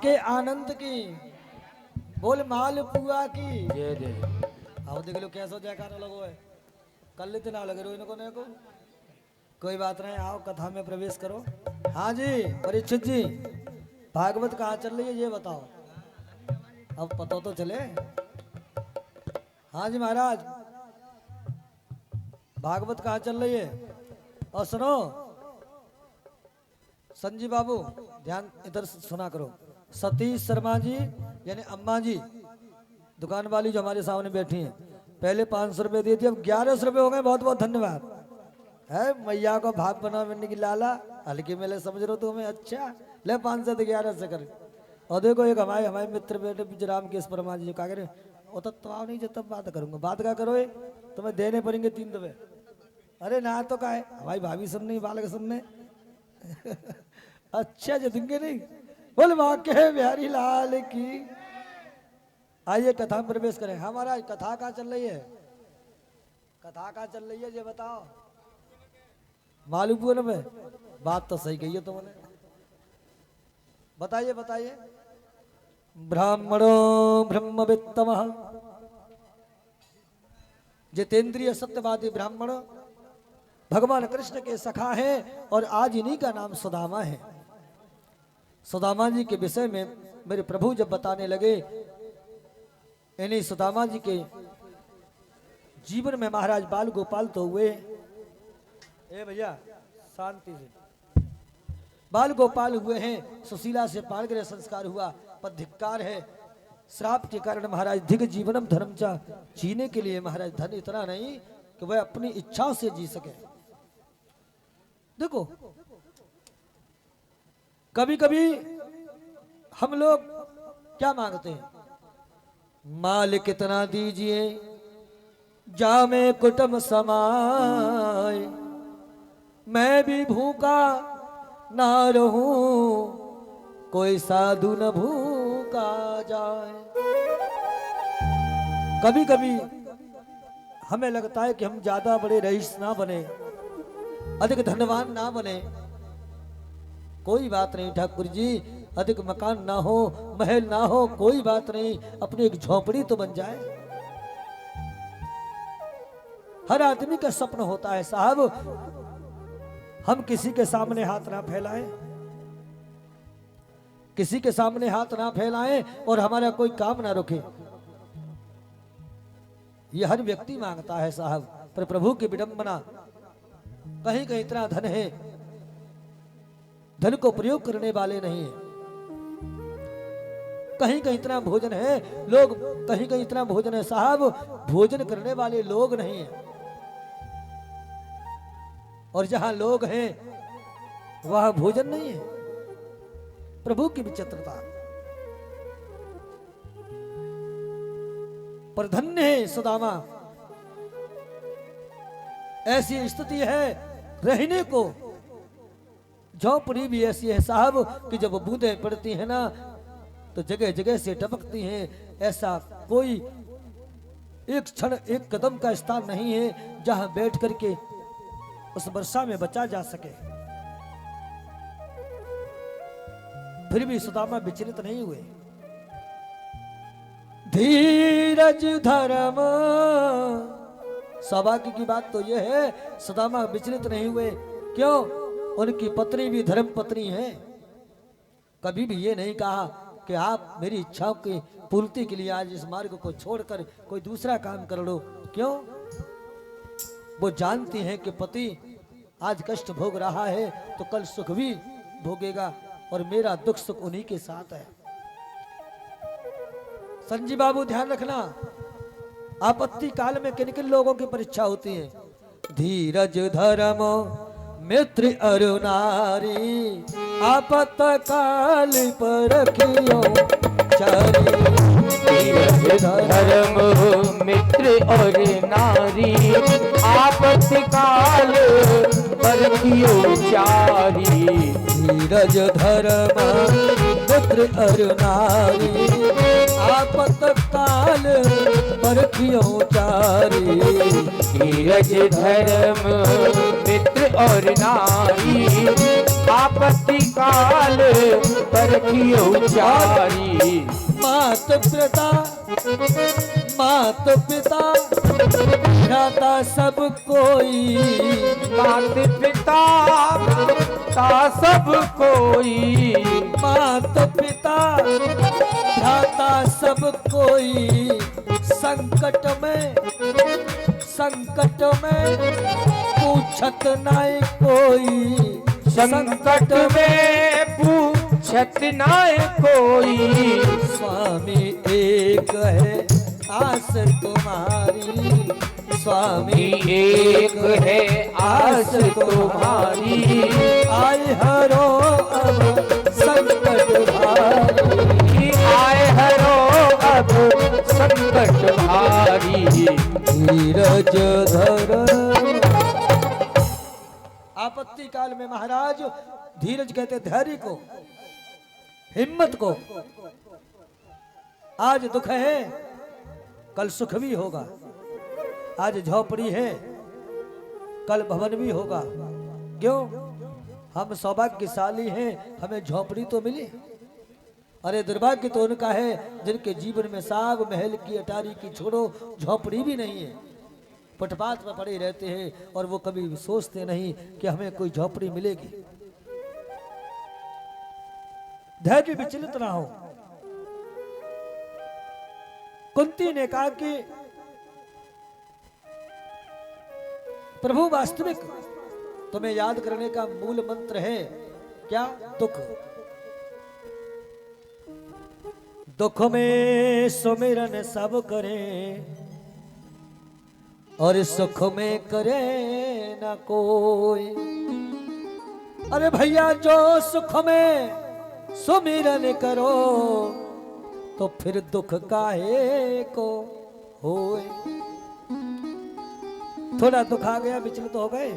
के आनंद की, बोल मालपुआ की। जय जय। आओ देख लो कैसा जयकारा लगो है, कल इतना लग रहे हो इनको ने को। कोई बात नहीं, आओ कथा में प्रवेश करो। हाँ जी परीक्षित जी, भागवत कहाँ चल रही है ये बताओ, अब पता तो चले। हाँ जी महाराज, भागवत कहाँ चल रही है? और सुनो संजीव बाबू, ध्यान इधर सुना करो। सतीश शर्मा जी यानी अम्मा जी, दुकान वाली जो हमारे सामने बैठी हैं, पहले 500 रुपये दी थी, अब 1100 रुपये हो गए। बहुत बहुत धन्यवाद। है मैया को भाग बनाने की लाला, हल्की मेले समझ रहे हो तुम्हें? अच्छा ले 500 से 1100 कर। और देखो एक हमारे मित्र बेटे बिजराम केश परमा जी क्या करे, वो तो आओ नहीं, जब तब बात करूंगा। बात क्या करो, तुम्हें देने पड़ेंगे 3 दफे। अरे ना तो का है हमारी भाभी सुनने, बालक सुनने। अच्छा जतेंगे नहीं, बोल वाके बिहारी लाल की। आइए कथा में प्रवेश करें। हमारा कथा कहाँ चल रही है? कथा कहाँ चल रही है ये बताओ। मालूपुर में? बात तो सही कही है तुमने, बताइए बताइए। ब्राह्मणो ब्रह्मवित्तम, जितेंद्रिय सत्यवादी ब्राह्मण भगवान कृष्ण के सखा हैं, और आज इन्हीं का नाम सुदामा है। सुदामा जी के विषय में मेरे प्रभु जब बताने लगे, इन्हीं सुदामा जी के जीवन में महाराज बाल गोपाल तो हुए। ए भैया शांति से, बाल गोपाल हुए हैं, सुशीला से पाणग्रह संस्कार हुआ, पर धिक्कार है, श्राप के कारण महाराज धिक जीवनम धर्म चा, जीने के लिए महाराज धन इतना नहीं कि वह अपनी इच्छाओं से जी सके। देखो कभी कभी हम लोग क्या मांगते हैं, माल कितना दीजिए जामे कुटुंब समाए, मैं भी भूखा ना रहूं, कोई साधु न भूखा जाए। कभी कभी हमें लगता है कि हम ज्यादा बड़े रईस ना बने, अधिक धनवान ना बने। कोई बात नहीं ठाकुर जी, अधिक मकान ना हो, महल ना हो, कोई बात नहीं, अपनी एक झोपड़ी तो बन जाए। हर आदमी का सपना होता है साहब, हम किसी के सामने हाथ ना फैलाएं, किसी के सामने हाथ ना फैलाएं और हमारा कोई काम ना रुके। ये हर व्यक्ति मांगता है साहब, पर प्रभु की विडंबना, कहीं कहीं इतना धन है, धन को प्रयोग करने वाले नहीं है। कहीं कहीं इतना भोजन है, लोग कहीं कहीं इतना भोजन है साहब, भोजन करने वाले लोग नहीं है। और जहां लोग हैं वहां भोजन नहीं है। प्रभु की विचित्रता। पर धन्य है सुदामा, ऐसी स्थिति है रहने को। झोपड़ी भी ऐसी है साहब कि जब बूंदें पड़ती है ना तो जगह जगह से टपकती हैं। ऐसा कोई एक क्षण, एक कदम का स्थान नहीं है जहां बैठ करके उस वर्षा में बचा जा सके। फिर भी सुदामा विचलित नहीं हुए। धीरज धर्म, सौभाग्य की बात तो यह है सुदामा विचलित नहीं हुए। क्यों? उनकी पत्नी भी धर्म पत्नी है। कभी भी ये नहीं कहा कि आप मेरी इच्छाओं की पूर्ति के लिए आज इस मार्ग को छोड़कर कोई दूसरा काम कर लो। क्यों? वो जानती हैं कि पति आज कष्ट भोग रहा है तो कल सुख भी भोगेगा, और मेरा दुख सुख उन्हीं के साथ है। संजीव बाबू ध्यान रखना, आपत्ति काल में किन किन लोगों की परीक्षा होती है। धीरज धर्म मित्र अरुणारी, आपत काल पर रखियो चारी। धीरज धर्म मित्र और नारी, आपत काल पर रखियो चारी। धीरज धर्म मित्र अरुणारी, आपतकाल बरखियों चारी। धीरज धर्म मित्र और नारी, आपत्ति काल परखियो चारी। मात पिता भ्राता सब कोई, मात पिता भ्राता सब कोई। मात पिता भ्राता सब कोई, संकट में पूछत नाय कोई। संकट में पूछत नाय कोई। स्वामी एक है आस तुम्हारी, स्वामी एक है आस तुम्हारी। आए हरो अब संकट भारी, आए हरो अब संकट भारी। धीरज धर। आपत्ति काल में महाराज धीरज कहते धैर्य को, हिम्मत को। आज दुख है कल सुख भी होगा, आज झोपड़ी है कल भवन भी होगा। क्यों? हम सौभाग्यशाली हैं, हमें झोपड़ी तो मिली। अरे दुर्भाग्य तो उनका है जिनके जीवन में साग महल की अटारी की छोड़ो झोपड़ी भी नहीं है, फुटपाथ पर पड़े रहते हैं और वो कभी सोचते नहीं कि हमें कोई झोपड़ी मिलेगी। धैर्य विचलित ना हो। कुंती ने कहा कि प्रभु वास्तविक तुम्हें याद करने का मूल मंत्र है क्या? दुख। दुख में सुमिरन सब करें और सुख में करे न कोई। अरे भैया जो सुख में सुमिरन करो तो फिर दुख काहे को होए। थोड़ा दुख आ गया विचलित हो गए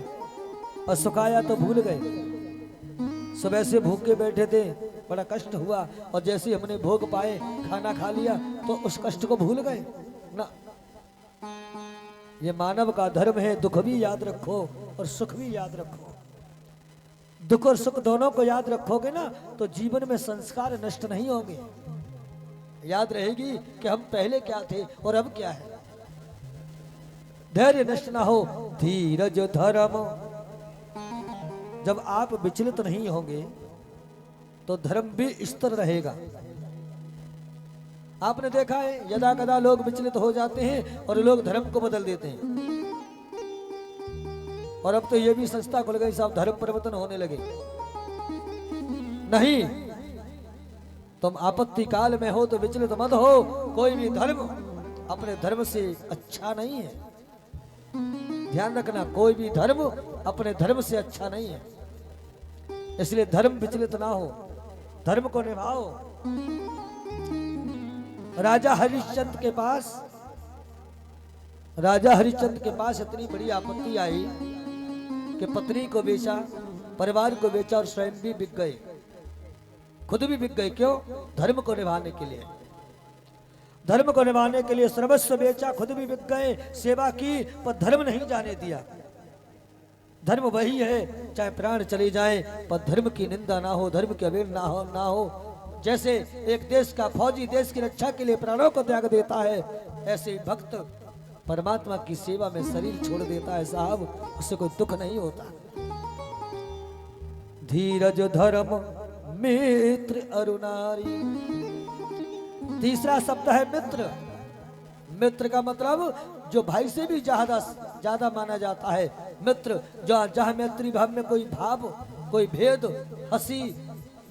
और सुख आया तो भूल गए। सुबह से भूखे बैठे थे, बड़ा कष्ट हुआ और जैसे ही हमने भोग पाए खाना खा लिया तो उस कष्ट को भूल गए ना। ये मानव का धर्म है, दुख भी याद रखो और सुख भी याद रखो। दुख और सुख दोनों को याद रखोगे ना तो जीवन में संस्कार नष्ट नहीं होंगे। याद रहेगी कि हम पहले क्या थे और अब क्या है। धैर्य नष्ट ना हो। धीरज धर्म। जब आप विचलित नहीं होंगे तो धर्म भी स्थिर रहेगा। आपने देखा है यदा कदा लोग विचलित हो जाते हैं और लोग धर्म को बदल देते हैं। और अब तो ये भी संस्था खुल गई साहब धर्म परिवर्तन होने लगे। नहीं, तुम आपत्ति काल में हो तो विचलित मत हो। कोई भी धर्म अपने धर्म से अच्छा नहीं है। ध्यान रखना, कोई भी धर्म अपने धर्म से अच्छा नहीं है। इसलिए धर्म विचलित ना हो, धर्म को निभाओ। राजा हरिश्चंद्र के पास इतनी बड़ी आपत्ति आई कि पत्नी को बेचा, परिवार को बेचा और स्वयं भी बिक गए, खुद भी बिक गए। क्यों? धर्म को निभाने के लिए। धर्म को निभाने के लिए सर्वस्व बेचा, खुद भी बिक गए, सेवा की पर धर्म नहीं जाने दिया। धर्म वही है चाहे प्राण चले जाए पर धर्म की निंदा ना हो, धर्म की अवहेलना ना हो। जैसे एक देश का फौजी देश की रक्षा के लिए प्राणों को त्याग देता है, ऐसे भक्त परमात्मा की सेवा में शरीर छोड़ देता है साहब, उससे कोई दुख नहीं होता। धीरज धर्म मित्र अरुणारी। तीसरा शब्द है मित्र। मित्र का मतलब जो भाई से भी ज्यादा माना जाता है। मित्र जहाँ मैत्री भाव में कोई भाव, कोई भेद, हंसी,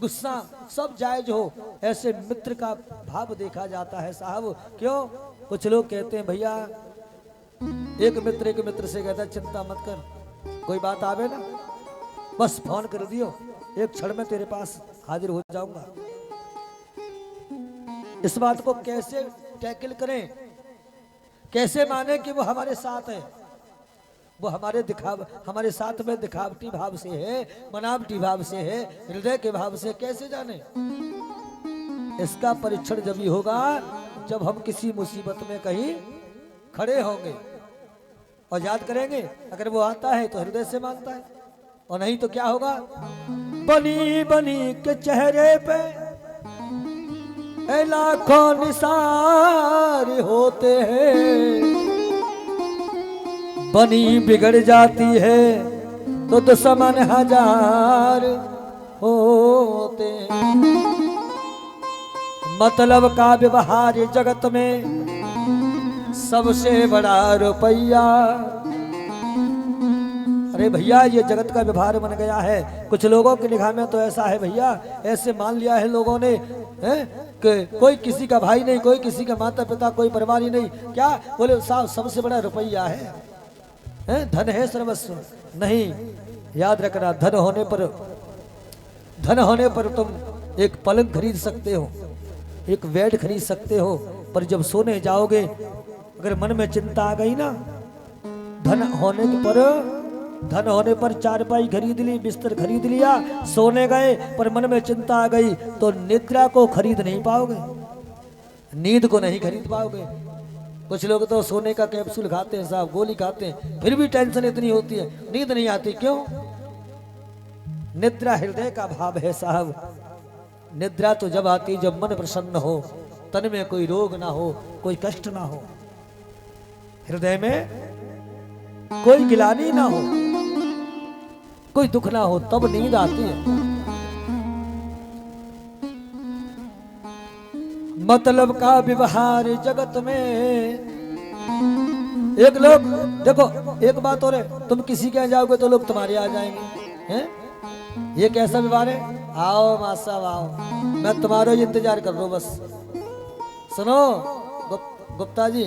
गुस्सा सब जायज हो, ऐसे मित्र का भाव देखा जाता है साहब। क्यों? कुछ लोग कहते हैं भैया, एक मित्र से कहता है चिंता मत कर, कोई बात आवे ना बस फोन कर दियो, एक क्षण में तेरे पास हाजिर हो जाऊंगा। इस बात को कैसे टैकल करें, कैसे माने कि वो हमारे साथ है? वो हमारे साथ में दिखावटी भाव से है, बनावटी भाव से है, हृदय के भाव से कैसे जाने? इसका परीक्षण जब ही होगा जब हम किसी मुसीबत में कहीं खड़े होंगे और याद करेंगे, अगर वो आता है तो हृदय से मांगता है, और नहीं तो क्या होगा, बनी बनी के चेहरे पे लाखों निसार होते हैं, बनी बिगड़ जाती है तो दुश्मन हजार होते हैं। मतलब का व्यवहार जगत में सबसे बड़ा रुपया। अरे भैया ये जगत का व्यवहार बन गया है, कुछ लोगों की निगाह में तो ऐसा है भैया, ऐसे मान लिया है लोगों ने कि कोई किसी का भाई नहीं, कोई किसी का माता पिता, कोई परिवार ही नहीं, क्या बोले साहब सबसे बड़ा रुपया है, धन है सर्वस्व। नहीं, याद रखना, धन होने पर तुम एक पलंग खरीद सकते हो, एक बेड खरीद सकते हो, पर जब सोने जाओगे अगर मन में चिंता आ गई ना, धन होने पर चारपाई खरीद ली, बिस्तर खरीद लिया, सोने गए पर मन में चिंता आ गई तो निद्रा को खरीद नहीं पाओगे, नींद को नहीं खरीद पाओगे। कुछ लोग तो सोने का कैप्सूल खाते हैं साहब, गोली खाते हैं, फिर भी टेंशन इतनी होती है, नींद नहीं आती, क्यों? निद्रा हृदय का भाव है साहब। निद्रा तो जब आती जब मन प्रसन्न हो, तन में कोई रोग ना हो, कोई कष्ट ना हो, हृदय में कोई गिलानी ना हो, कोई दुख ना हो, तब नींद आती है। मतलब का व्यवहार जगत में। एक लोग देखो, एक बात और है, तुम किसी के यहाँ जाओगे तो लोग तुम्हारे आ जाएंगे, हैं? ये कैसा व्यवहार है? आओ माँ साहब आओ, मैं तुम्हारा इंतजार कर रहा हूँ बस। सुनो गुप्ता जी,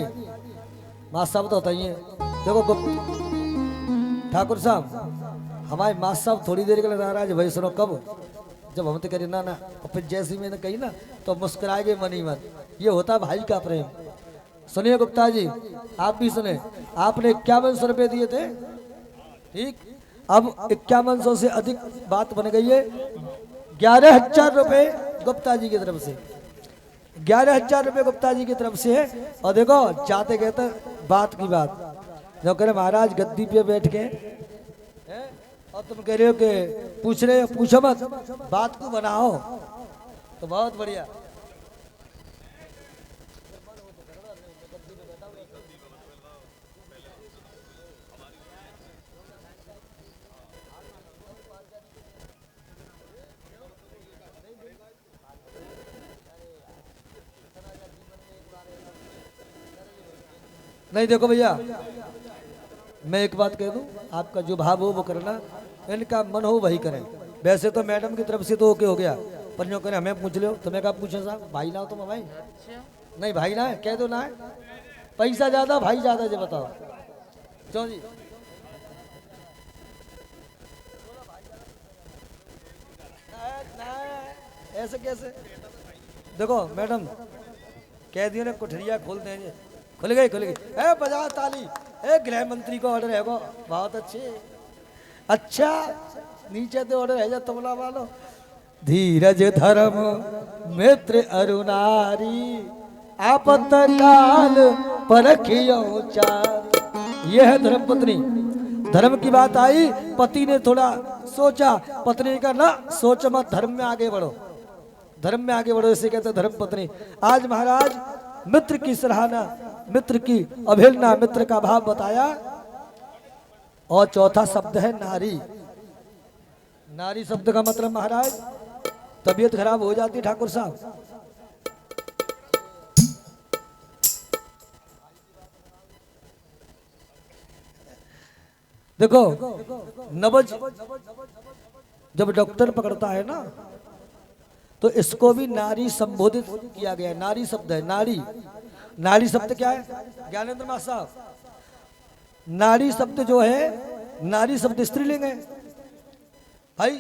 माँ साहब तो बताइए, देखो ठाकुर साहब, हमारे माँ साहब थोड़ी देर के लिए नाराज भाई, सुनो कब, जब हम तो करें ना और फिर जैसी मैंने कही ना तो मुस्कुराएंगे मन ही मन, ये होता भाई का प्रेम। सुनिए गुप्ता जी, आप भी सुने, आपने 5100 रुपये दिए थे, ठीक, अब 5100 से अधिक बात बन गई है, 11,000 रुपये गुप्ता जी की तरफ से, 11,000 रुपये गुप्ता जी की तरफ से है। और देखो जाते कहते बात की बात, जो कह रहे महाराज गद्दी पे बैठ के और तुम कह रहे हो कि पूछ रहे हो, पूछो मत, बात को बनाओ, तो बहुत बढ़िया। नहीं देखो भैया, मैं एक बात कह दूं, आपका जो भाव हो वो करना, इनका मन हो वही करें। वैसे तो मैडम की तरफ से तो ओके हो गया, पर जो करें हमें पूछ लो, तुम्हें कहा पूछे साहब, भाई ना हो तुम भाई? नहीं भाई ना है, कह दो ना है, पैसा ज्यादा भाई ज्यादा, जो बताओ क्यों जी? ऐसे कैसे? देखो मैडम कह दिए ना, कोठरिया खोल देंगे, खुल गई ए बजा ताली, ए गृह मंत्री को ऑर्डर है वो, बहुत अच्छे, अच्छा नीचे तो ऑर्डर है जा तबला वालो। धीरज धर्म मित्र अरुणारी, आपत्काल परखियो चार। यह है धर्म पत्नी। धर्म की बात आई, पति ने थोड़ा सोचा, पत्नी का ना सोच मत, धर्म में आगे बढ़ो, धर्म में आगे बढ़ो, इसे कहते धर्म पत्नी। आज महाराज मित्र की सराहना, मित्र की अवहेलना, मित्र का भाव बताया। और चौथा शब्द है नारी। नारी शब्द का मतलब महाराज तबीयत खराब हो जाती ठाकुर साहब। देखो नवज जब डॉक्टर पकड़ता है ना, तो इसको भी नारी संबोधित किया गया है। नारी शब्द है, नारी। नारी शब्द क्या है ज्ञानेंद्र मास साहब? नारी शब्द जो है, नारी शब्द स्त्रीलिंग है भाई,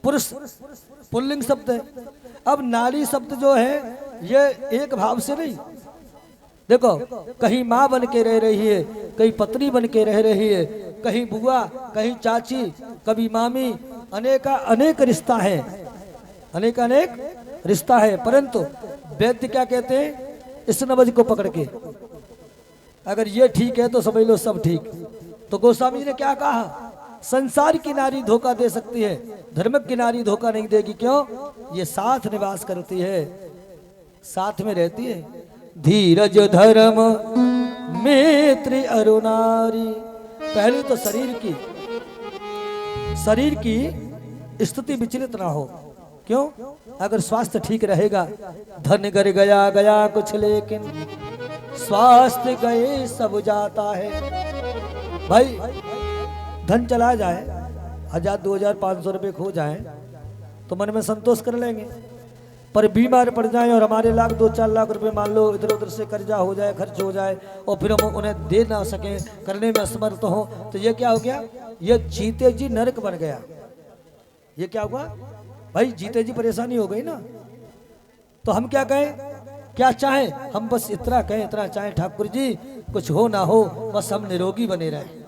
पुरुष पुल्लिंग शब्द है। अब नारी शब्द जो है ये एक भाव से नहीं, देखो कहीं माँ बन के रह रही है, कहीं पत्नी बन के रह रही है, कहीं बुआ, कहीं चाची, कभी मामी, अनेक रिश्ता है, अनेक रिश्ता है। परंतु वेद क्या कहते हैं इस नवज को पकड़ के। अगर ये ठीक है तो समझ लो सब ठीक। तो गोस्वामी जी ने क्या कहा, संसार की नारी धोखा दे सकती है, धर्म की नारी धोखा नहीं देगी। क्यों? ये साथ निवास करती है, साथ में रहती है। धीरज धर्म मित्र अरुणारी। पहले तो शरीर की स्थिति विचलित ना हो। क्यों? अगर स्वास्थ्य ठीक रहेगा, धन घर गया गया कुछ लेकिन स्वास्थ्य गए सब जाता है। भाई धन चला जाए, 1000 2000 500 रुपये खो जाए तो मन में संतोष कर लेंगे, पर बीमार पड़ जाए और हमारे लाख 2-4 लाख रुपए मान लो इधर उधर से कर्जा हो जाए, खर्च हो जाए और फिर हम उन्हें दे ना सके, करने में असमर्थ हो, तो ये क्या हो गया? ये जीते जी नरक बन गया। ये क्या हुआ भाई? जीते जी परेशानी हो गई ना। तो हम क्या कहें, क्या चाहें? हम बस इतना कहें, इतना चाहें ठाकुर जी कुछ हो ना हो, बस हम निरोगी बने रहें।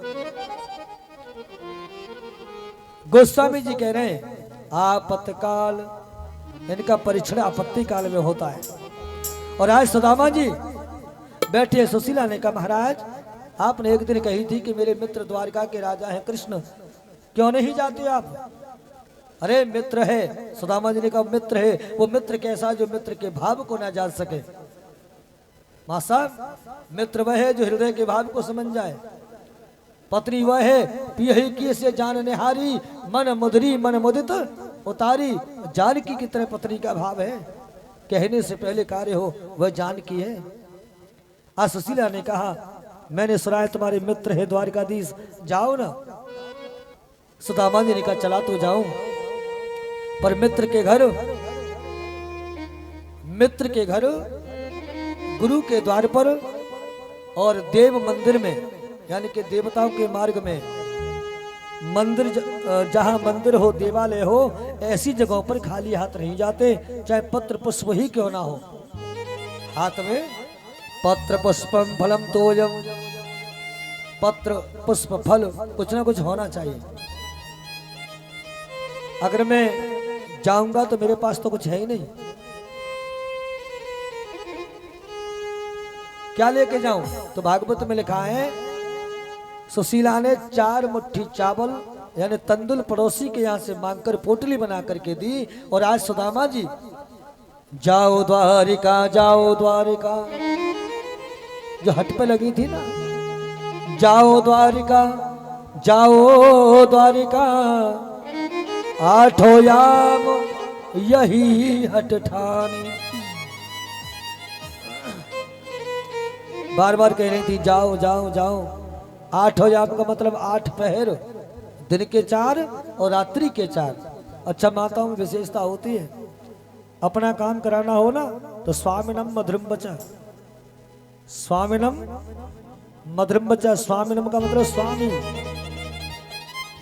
गोस्वामी जी कह रहे हैं आपत्काल, इनका परीक्षण आपत्ति काल में होता है। और आज सुदामा जी बैठे, सुशीला ने कहा महाराज आपने एक दिन कही थी कि मेरे मित्र द्वारका के राजा हैं कृष्ण, क्यों नहीं जाते आप? अरे मित्र है, सुदामा जी ने कहा मित्र है। वो मित्र कैसा? जो मित्र के भाव को ना जान सके। मां साहब, मित्र वह है जो हृदय के भाव को समझ जाए। पत्नी वह है पियही की से जान निहारी, मन मुदरी मन मुदित उतारी। जानकी की तरह पत्नी का भाव है, कहने से पहले कार्य हो, वह जानकी है। आज सुशीला ने कहा मैंने सुना है तुम्हारे मित्र है द्वारकाधीश, जाओ ना। सुदामा जी ने कहा चला तो जाऊं, पर मित्र के घर गुरु के द्वार पर और देव मंदिर में, यानी कि देवताओं के मार्ग में, मंदिर जहां मंदिर हो, देवालय हो, ऐसी जगहों पर खाली हाथ नहीं जाते, चाहे पत्र पुष्प ही क्यों ना हो। हाथ में पत्र पुष्पम फलम तोयम, पत्र पुष्प फल कुछ ना कुछ होना चाहिए। अगर मैं जाऊंगा तो मेरे पास तो कुछ है ही नहीं, क्या लेके जाऊं? तो भागवत में लिखा है सुशीला ने 4 मुट्ठी चावल यानी तंदुल पड़ोसी के यहाँ से मांगकर पोटली बना करके दी। और आज सुदामा जी जाओ द्वारिका, जाओ द्वारिका, जो हट पे लगी थी ना, जाओ द्वारिका, जाओ द्वारिका, 8 याम यही हट ठानी। बार बार कह रही थी जाओ जाओ जाओ। 8 याम का मतलब 8 पहर, दिन के 4 और रात्रि के 4। अच्छा, माताओं में विशेषता होती है, अपना काम कराना हो ना तो स्वामिनम मधुरम बचा, स्वामिनम मधुरम बचा। स्वामिनम का मतलब स्वामी,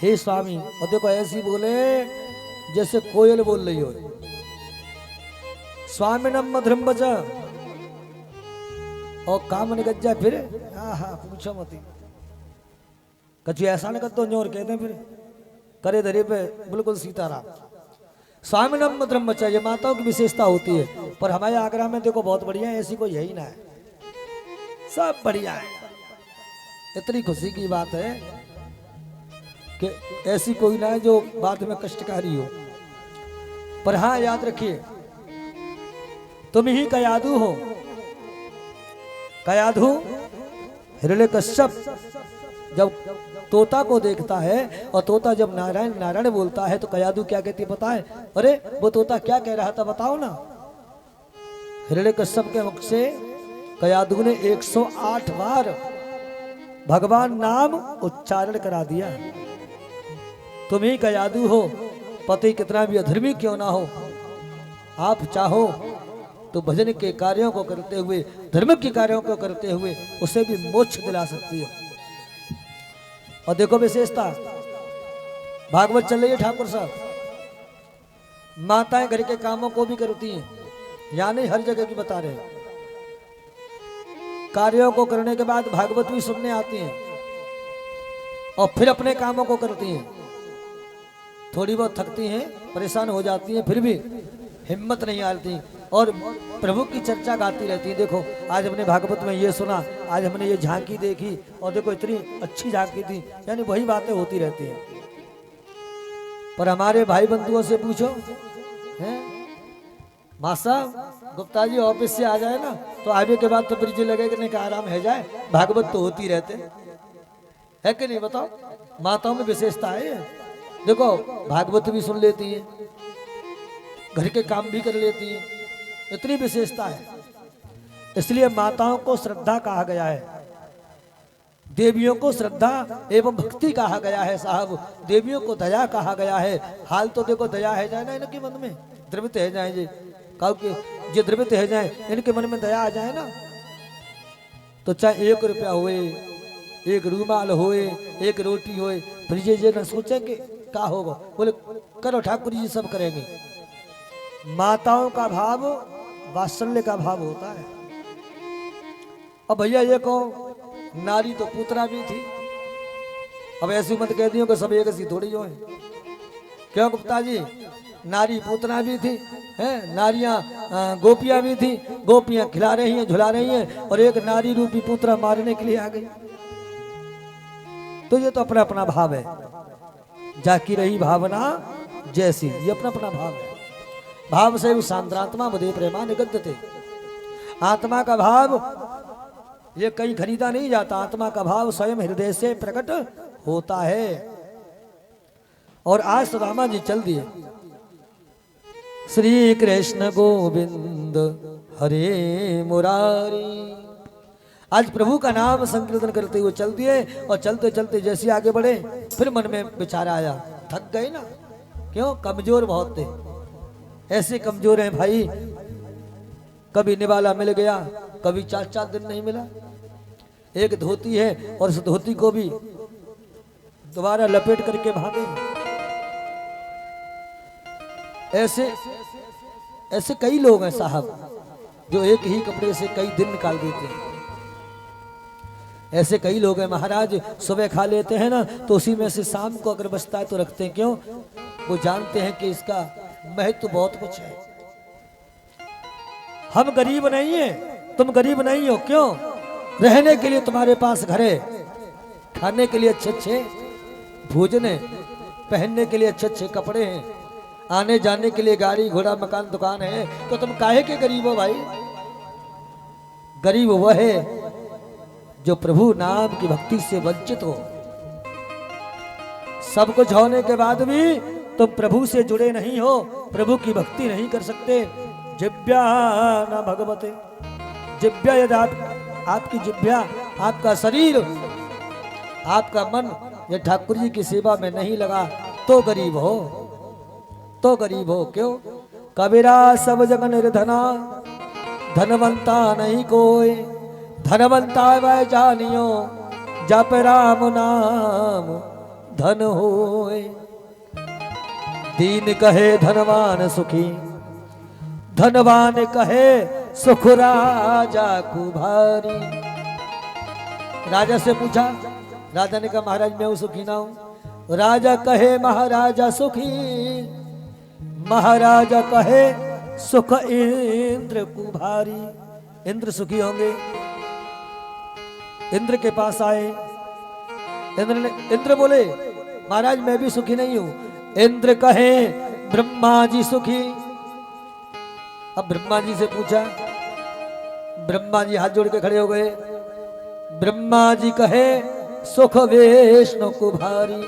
हे स्वामी। और देखो ऐसी बोले जैसे कोयल बोल रही हो, स्वामिनम मधुरम बचा। और काम निकल जाए फिर पूछो मत, कछु ऐसा न कर तो जोर कहते फिर करे धरे पे बिल्कुल सीताराम। स्वामिनम मधुरम बचा, ये माताओं की विशेषता होती है। पर हमारे आगरा में देखो बहुत बढ़िया है, ऐसी कोई यही ना है, सब बढ़िया है। इतनी खुशी की बात है कि ऐसी कोई ना है जो बाद में कष्टकारी हो। पर हाँ याद रखिए, तुम ही कयाधु हो। कयाधु हिरण्यकश्यप जब तोता को देखता है और तोता जब नारायण नारायण बोलता है तो कयाधु क्या कहती है पता है? अरे वो तोता क्या कह रहा था बताओ ना। हिरण्यकश्यप के मुख से कयाधु ने 108 बार भगवान नाम उच्चारण करा दिया। तुम ही कयाधु हो, पति कितना भी अधर्मी क्यों ना हो, आप चाहो तो भजन के कार्यों को करते हुए, धर्म के कार्यों को करते हुए उसे भी मोक्ष दिला सकती हो। और देखो विशेषता, भागवत चल रही है ठाकुर साहब, माताएं घर के कामों को भी करती हैं, यानी हर जगह की बता रहे हैं। कार्यों को करने के बाद भागवत भी सुनने आती हैं और फिर अपने कामों को करती हैं। थोड़ी बहुत थकती हैं, परेशान हो जाती हैं, फिर भी हिम्मत नहीं हारती। और प्रभु की चर्चा गाती रहती है। देखो आज हमने भागवत में ये सुना, आज हमने ये झांकी देखी, और देखो इतनी अच्छी झांकी थी, यानी वही बातें होती रहती हैं। पर हमारे भाई बंधुओं से पूछो, हैं मासा गुप्ता जी ऑफिस से आ जाए ना तो आगे के बाद तो ब्रिज लगेगा का आराम है जाए, भागवत तो होती रहते है कि नहीं बताओ। माताओं में विशेषता है, देखो भागवत भी सुन लेती है, घर के काम भी कर लेती है, इतनी विशेषता है। इसलिए माताओं को श्रद्धा कहा गया है, देवियों को श्रद्धा एवं भक्ति कहा गया है साहब, देवियों को दया कहा गया है। हाल तो देखो दया है जाए ना इनके मन में, द्रवित है जाए जी, कहो कि जो द्रवित है जाए इनके मन में दया आ जाए ना, तो चाहे 1 रुपया होए, 1 रूमाल होए, 1 रोटी होए, फिर ये न सोचे कि क्या होगा, बोले करो ठाकुर जी सब करेंगे। माताओं का भाव वात्सल्य का भाव होता है। अब भैया ये कहो नारी तो पुत्रा भी थी, अब ऐसी मत कह दियो कि सब एक सी थोड़ी हो है। क्यों गुप्ता जी, नारी पुतना भी थी, हैं नारियां गोपियां भी थी, गोपियां खिला रही हैं झुला रही हैं, और एक नारी रूपी पुत्र मारने के लिए आ गई। तो ये तो अपना अपना भाव है, जाकी रही भावना जैसी, ये अपना अपना भाव है। भाव से भी सांद्रात्मा बुद्धि प्रेमा निगद्यते। आत्मा का भाव ये कहीं खरीदा नहीं जाता, आत्मा का भाव स्वयं हृदय से प्रकट होता है। और आज सुदामा जी चल दिए, श्री कृष्ण गोविंद हरे मुरारी, आज प्रभु का नाम संकीर्तन करते हुए चल दिए। और चलते चलते जैसे आगे बढ़े फिर मन में विचार आया, थक गए ना, क्यों कमजोर बहुत थे, ऐसे कमजोर हैं भाई, कभी निवाला मिल गया, कभी 4-4 दिन नहीं मिला। एक धोती है और उस धोती को भी दोबारा लपेट करके भागे। ऐसे ऐसे कई लोग हैं साहब जो एक ही कपड़े से कई दिन निकाल देते हैं। ऐसे कई लोग हैं महाराज, सुबह खा लेते हैं ना तो उसी में से शाम को अगर बचता है तो रखते हैं, क्यों, वो जानते हैं कि इसका महत्व बहुत कुछ है। हम गरीब नहीं है, तुम गरीब नहीं हो, क्यों, रहने के लिए तुम्हारे पास घर है, खाने के लिए अच्छे अच्छे भोजन है, पहनने के लिए अच्छे अच्छे कपड़े हैं, आने जाने के लिए गाड़ी घोड़ा मकान दुकान है, तो तुम काहे के गरीब हो भाई। गरीब वह है जो प्रभु नाम की भक्ति से वंचित हो। सब कुछ होने के बाद भी तुम प्रभु से जुड़े नहीं हो, प्रभु की भक्ति नहीं कर सकते। जिव्या न भगवते, जिव्या यदि आपकी जिव्या, आपका शरीर, आपका मन ये ठाकुर जी की सेवा में नहीं लगा तो गरीब हो, तो गरीब हो। क्यों, कबीरा सब जग निर्धना, धनवंता नहीं कोई, धनवंता वह जानियो, जप राम नाम धन होए। दीन कहे धनवान सुखी, धनवान कहे सुख राजा कुभारी। राजा से पूछा, राजा ने कहा महाराज मैं सुखी ना हूं। राजा कहे महाराजा सुखी, महाराजा कहे सुख इंद्र कुभारी। इंद्र सुखी होंगे, इंद्र के पास आए, इंद्र बोले महाराज मैं भी सुखी नहीं हूं। इंद्र कहे ब्रह्मा जी सुखी। अब ब्रह्मा जी से पूछा, ब्रह्मा जी हाथ जोड़ के खड़े हो गए। ब्रह्मा जी कहे सुख वैष्णव कुभारी।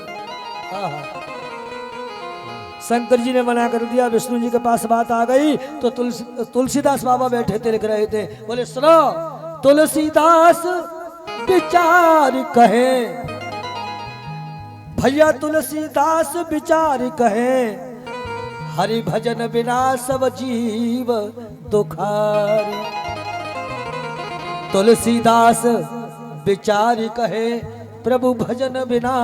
शंकर जी ने मना कर दिया, विष्णु जी के पास बात आ गई तो तुलसीदास बाबा बैठे थे, लिख रहे थे, बोले सुनो तुलसीदास विचार कहे, भैया तुलसीदास विचार कहे, हरि भजन बिना सब जीव दुखारी। तुलसीदास विचार कहे, प्रभु भजन बिना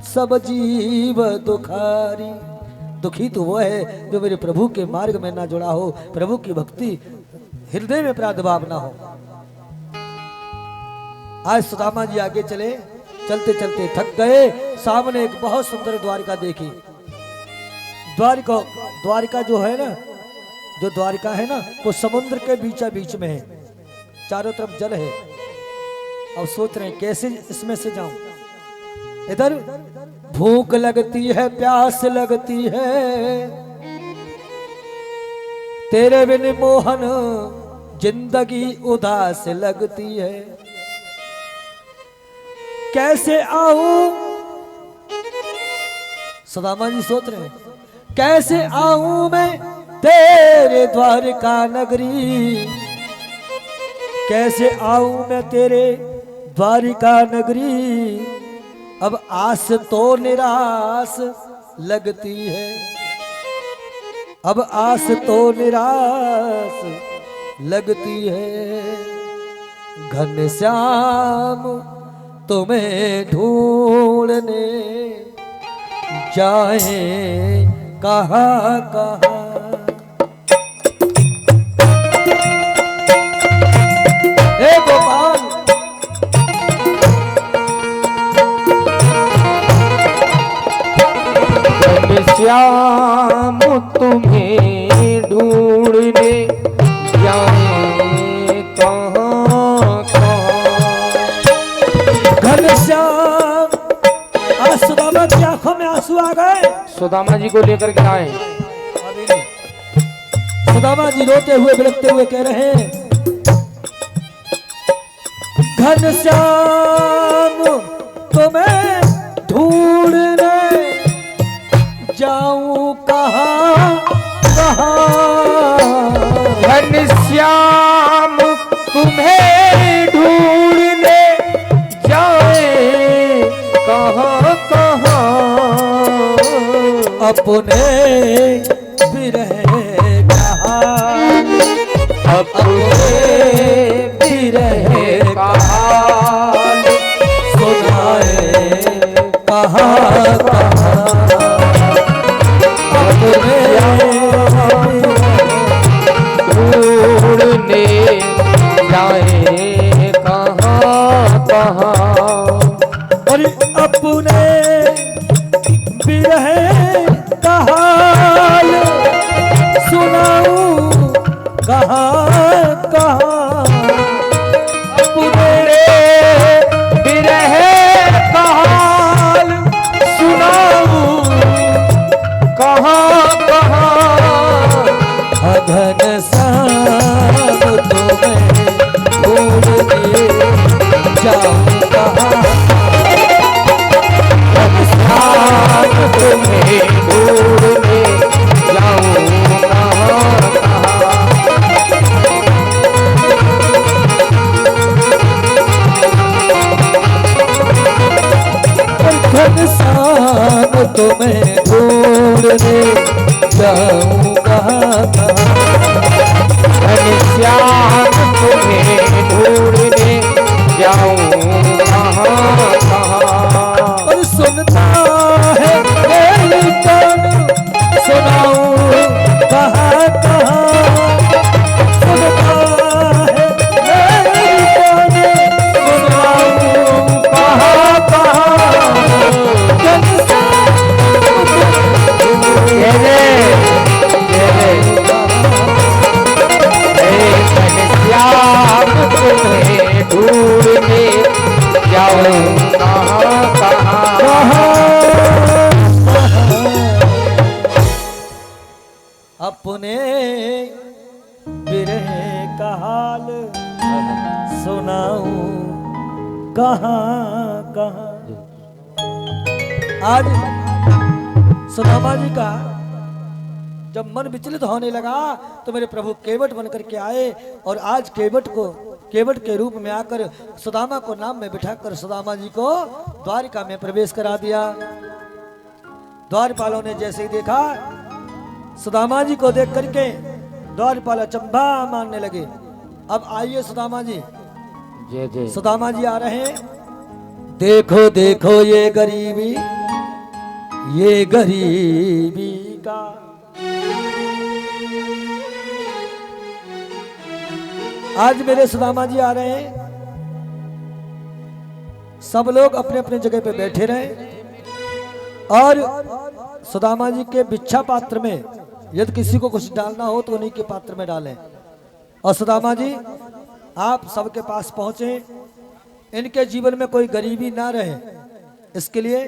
सब जीव दुखारी। दुखी तो वो है जो मेरे प्रभु के मार्ग में ना जुड़ा हो, प्रभु की भक्ति हृदय में प्रादुर्भाव ना हो। आज सुदामा जी आगे चले, चलते चलते थक गए। सामने एक बहुत सुंदर द्वारिका देखी। द्वारिका जो है ना, जो द्वारिका है ना वो समुद्र के बीचा बीच में है, चारों तरफ जल है। अब सोच रहे हैं कैसे इसमें से जाऊं। इधर भूख लगती है, प्यास लगती है, तेरे बिन मोहन जिंदगी उदास लगती है। कैसे आऊं, सुदामा जी सोच रहे हैं कैसे आऊं मैं तेरे द्वारका नगरी, कैसे आऊं मैं तेरे द्वारिका नगरी। अब आस तो निराश लगती है, अब आस तो निराश लगती है। घनश्याम तुम्हें ढूंढने जाए कहाँ कहाँ। हे गोपाल श्याम तुम्हें ढूंढने जाए कहाँ कहाँ। घनश्याम, आज सुदामा की आंखों में आंसू आ गए। सुदामा जी को लेकर के आए। अभी नहीं। सुदामा जी रोते हुए बिलखते हुए कह रहे हैं घनश्याम तुम्हें ढूंढने जाऊं कहाँ कहाँ। घनश्याम तुम्हें ढूंढने जाए कहाँ कहाँ। अपने बिरह कहाल, अपने बिरह का हाल सुनाए कहाँ कहाँ। अपने ढूंढने जाए कहाँ कहाँ। और अपने बिरह का हाल सुनाऊं कहाँ कहाँ। अपने बिरह का हाल सुनाऊं कहाँ कहाँ। घनश्याम तुम्हें ढूंढने जाऊं कहाँ। घनश्याम तुम्हें ढूंढने जाऊं कहाँ कहाँ। घनश्याम तुम्हें ढूंढने जाऊं कहाँ कहाँ। घनश्याम तुम्हें ढूंढने जाऊं कहाँ कहाँ। और सुनता है मेरी कान सुनाऊं कहाँ कहाँ। सुनता है मेरी कान सुनाऊं कहाँ कहाँ। घनश्याम तुम्हें ढूंढने जाऊं कहाँ कहाँ। अपने बिरह का हाल सुनाऊं कहाँ कहाँ। आज सुदामा जी का जब मन विचलित होने लगा तो मेरे प्रभु केवट बनकर के आए और आज केवट के रूप में आकर सुदामा को नाम में बिठाकर सुदामा जी को द्वारिका में प्रवेश करा दिया। द्वारपालों ने जैसे ही देखा सुदामा जी को देख करके द्वारपाल अचंभा मानने लगे। अब आइए सुदामा जी, जय जय। सुदामा जी आ रहे हैं। देखो देखो ये गरीबी का आज मेरे सुदामा जी आ रहे हैं। सब लोग अपने अपने जगह पे बैठे रहे और सुदामा जी के भिक्षा पात्र में यदि किसी को कुछ डालना हो तो उन्हीं के पात्र में डालें। और सुदामा जी आप सबके पास पहुंचे, इनके जीवन में कोई गरीबी ना रहे, इसके लिए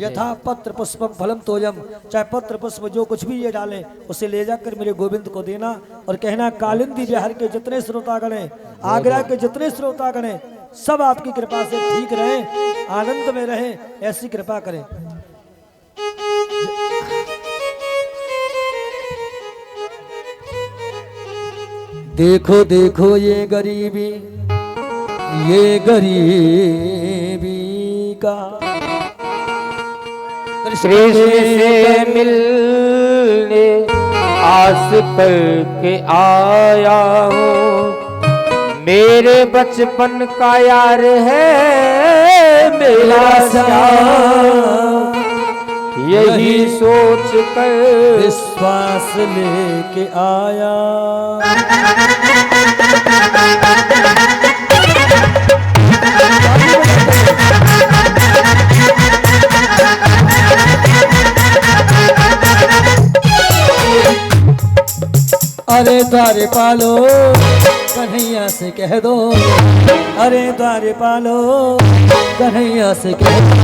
यथा पत्र पुष्पम फलम तोयम, चाहे पत्र पुष्प जो कुछ भी ये डालें उसे ले जाकर मेरे गोविंद को देना और कहना कालिंदी बिहार के जितने श्रोतागण हैं, आगरा के जितने श्रोतागण हैं, सब आपकी कृपा से ठीक रहें, आनंद में रहें, ऐसी कृपा करें। देखो देखो ये गरीबी का कृष्ण से मिलने आस करके आया हूँ, मेरे बचपन का यार है मेरा श्याम, यही सोच कर विश्वास लेके आया। अरे द्वारे पालो कन्हैया से कह दो, अरे द्वारे पालो कन्हैया से कह दो,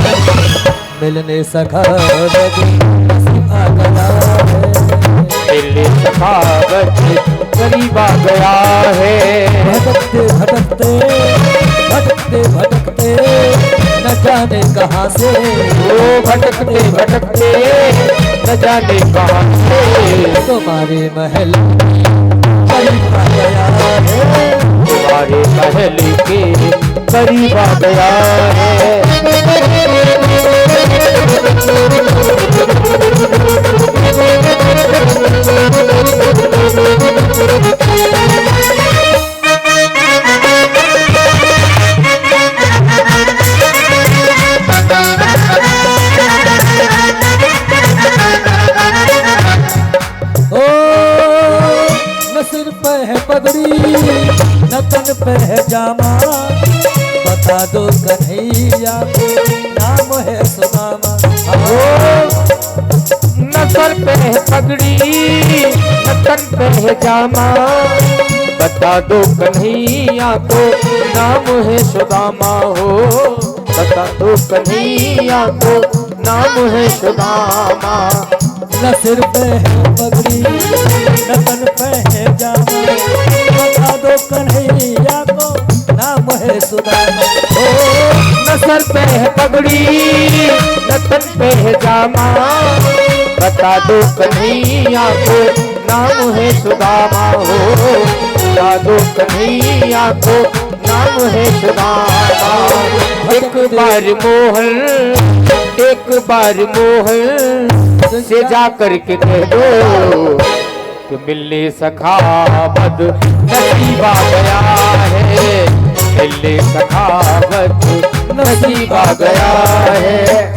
मिलने सखा आ गया है, मिलने सखावत करीब आ गया है। भटकते भटकते भटकते भटकते न जाने कहाँ से, ओ भटकते भटकते न जाने कहाँ से, तुम्हारे महल करीब आ गया है, तुम्हारे महल के करीब आ गया है। सिर पे है पगड़ी न तन पे है जामा, बता दो कन्हैया नाम है सुदामा। न सर पे है पगड़ी न तन पे है जामा, बता दो कन्हैया को नाम है सुदामा हो, बता दो कन्हैया को नाम है सुदामा। न सिर पे है पगड़ी न तन पे है जामा, बता दो कन्हैया को नाम है सुदामा। ओ न सर पे है पगड़ी न तन पे है जामा, बता दो कन्हैया को नाम है सुदामा हो, बता दो कन्हैया को नाम है सुदामा। एक बार मोहन से जा करके कह दो कि मिलने सखावत नसीब आ गया है, मिलने सखावत नसीब आ गया है।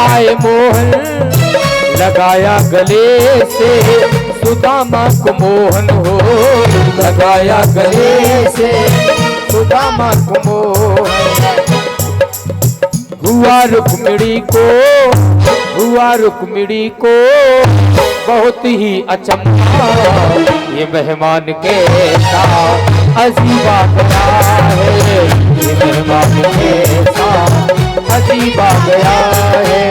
आए मोहन लगाया गले से सुदामा को मोहन हो, लगाया गले से सुदामा को मोहन। हुआ रुक्मिणी को बहुत ही अचंभा, ये मेहमान के साथ अजीब आ गया है, ये मेहमान के साथ अजीब आ गया है।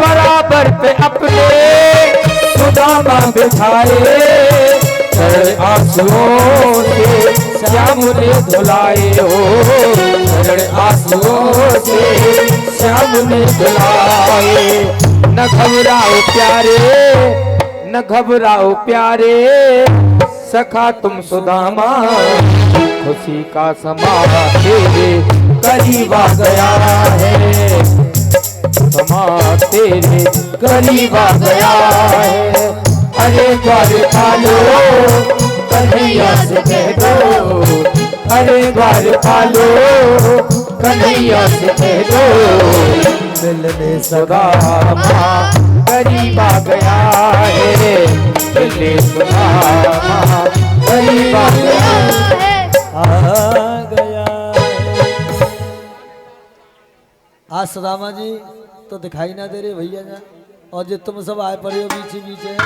बराबर पे अपने सुदामा बिठाए, शरण आंसुओं से श्याम ने धुलाए हो, शरण आंसुओं से श्याम ने धुलाए। न घबराओ प्यारे, न घबराओ प्यारे, सखा तुम सुदामा, खुशी का समा तेरे करीब आ गया है, समा तेरे करीब आ गया है। अरे द्वार पालो कन्हैया से कह दो, अरे द्वार पालो कन्हैया से कह दो, मिलने सुदामा करीब आ गया है, मिलने सुदामा करीब आ गया आज सुदामा जी तो दिखाई ना दे रहे भैया ना, और जो तुम सब आए पड़े हो बीच बीच है,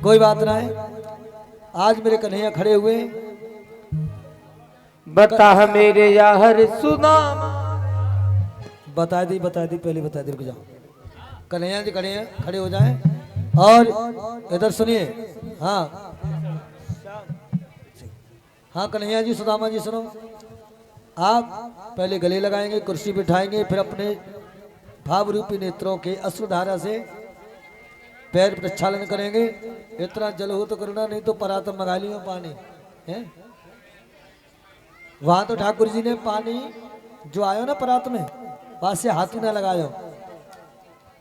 कोई बात ना है। आज मेरे कन्हैया खड़े हुए, बता मेरे यार सुदामा, बता दी पहले बता दी, रुक जाओ। कन्हैया जी खड़े हो जाएं और इधर सुनिए। हाँ हाँ कन्हैया जी सुदामा जी सुनो, आप पहले गले लगाएंगे, कुर्सी बिठाएंगे, फिर अपने भाव रूपी नेत्रों के अश्रुधारा से पैर प्रक्षालन करेंगे। इतना जल हो तो करना, नहीं तो परात मंगा लियो पानी है। वहां तो ठाकुर जी ने पानी जो आयो ना परात में, वहां से हाथ ही ना लगायो।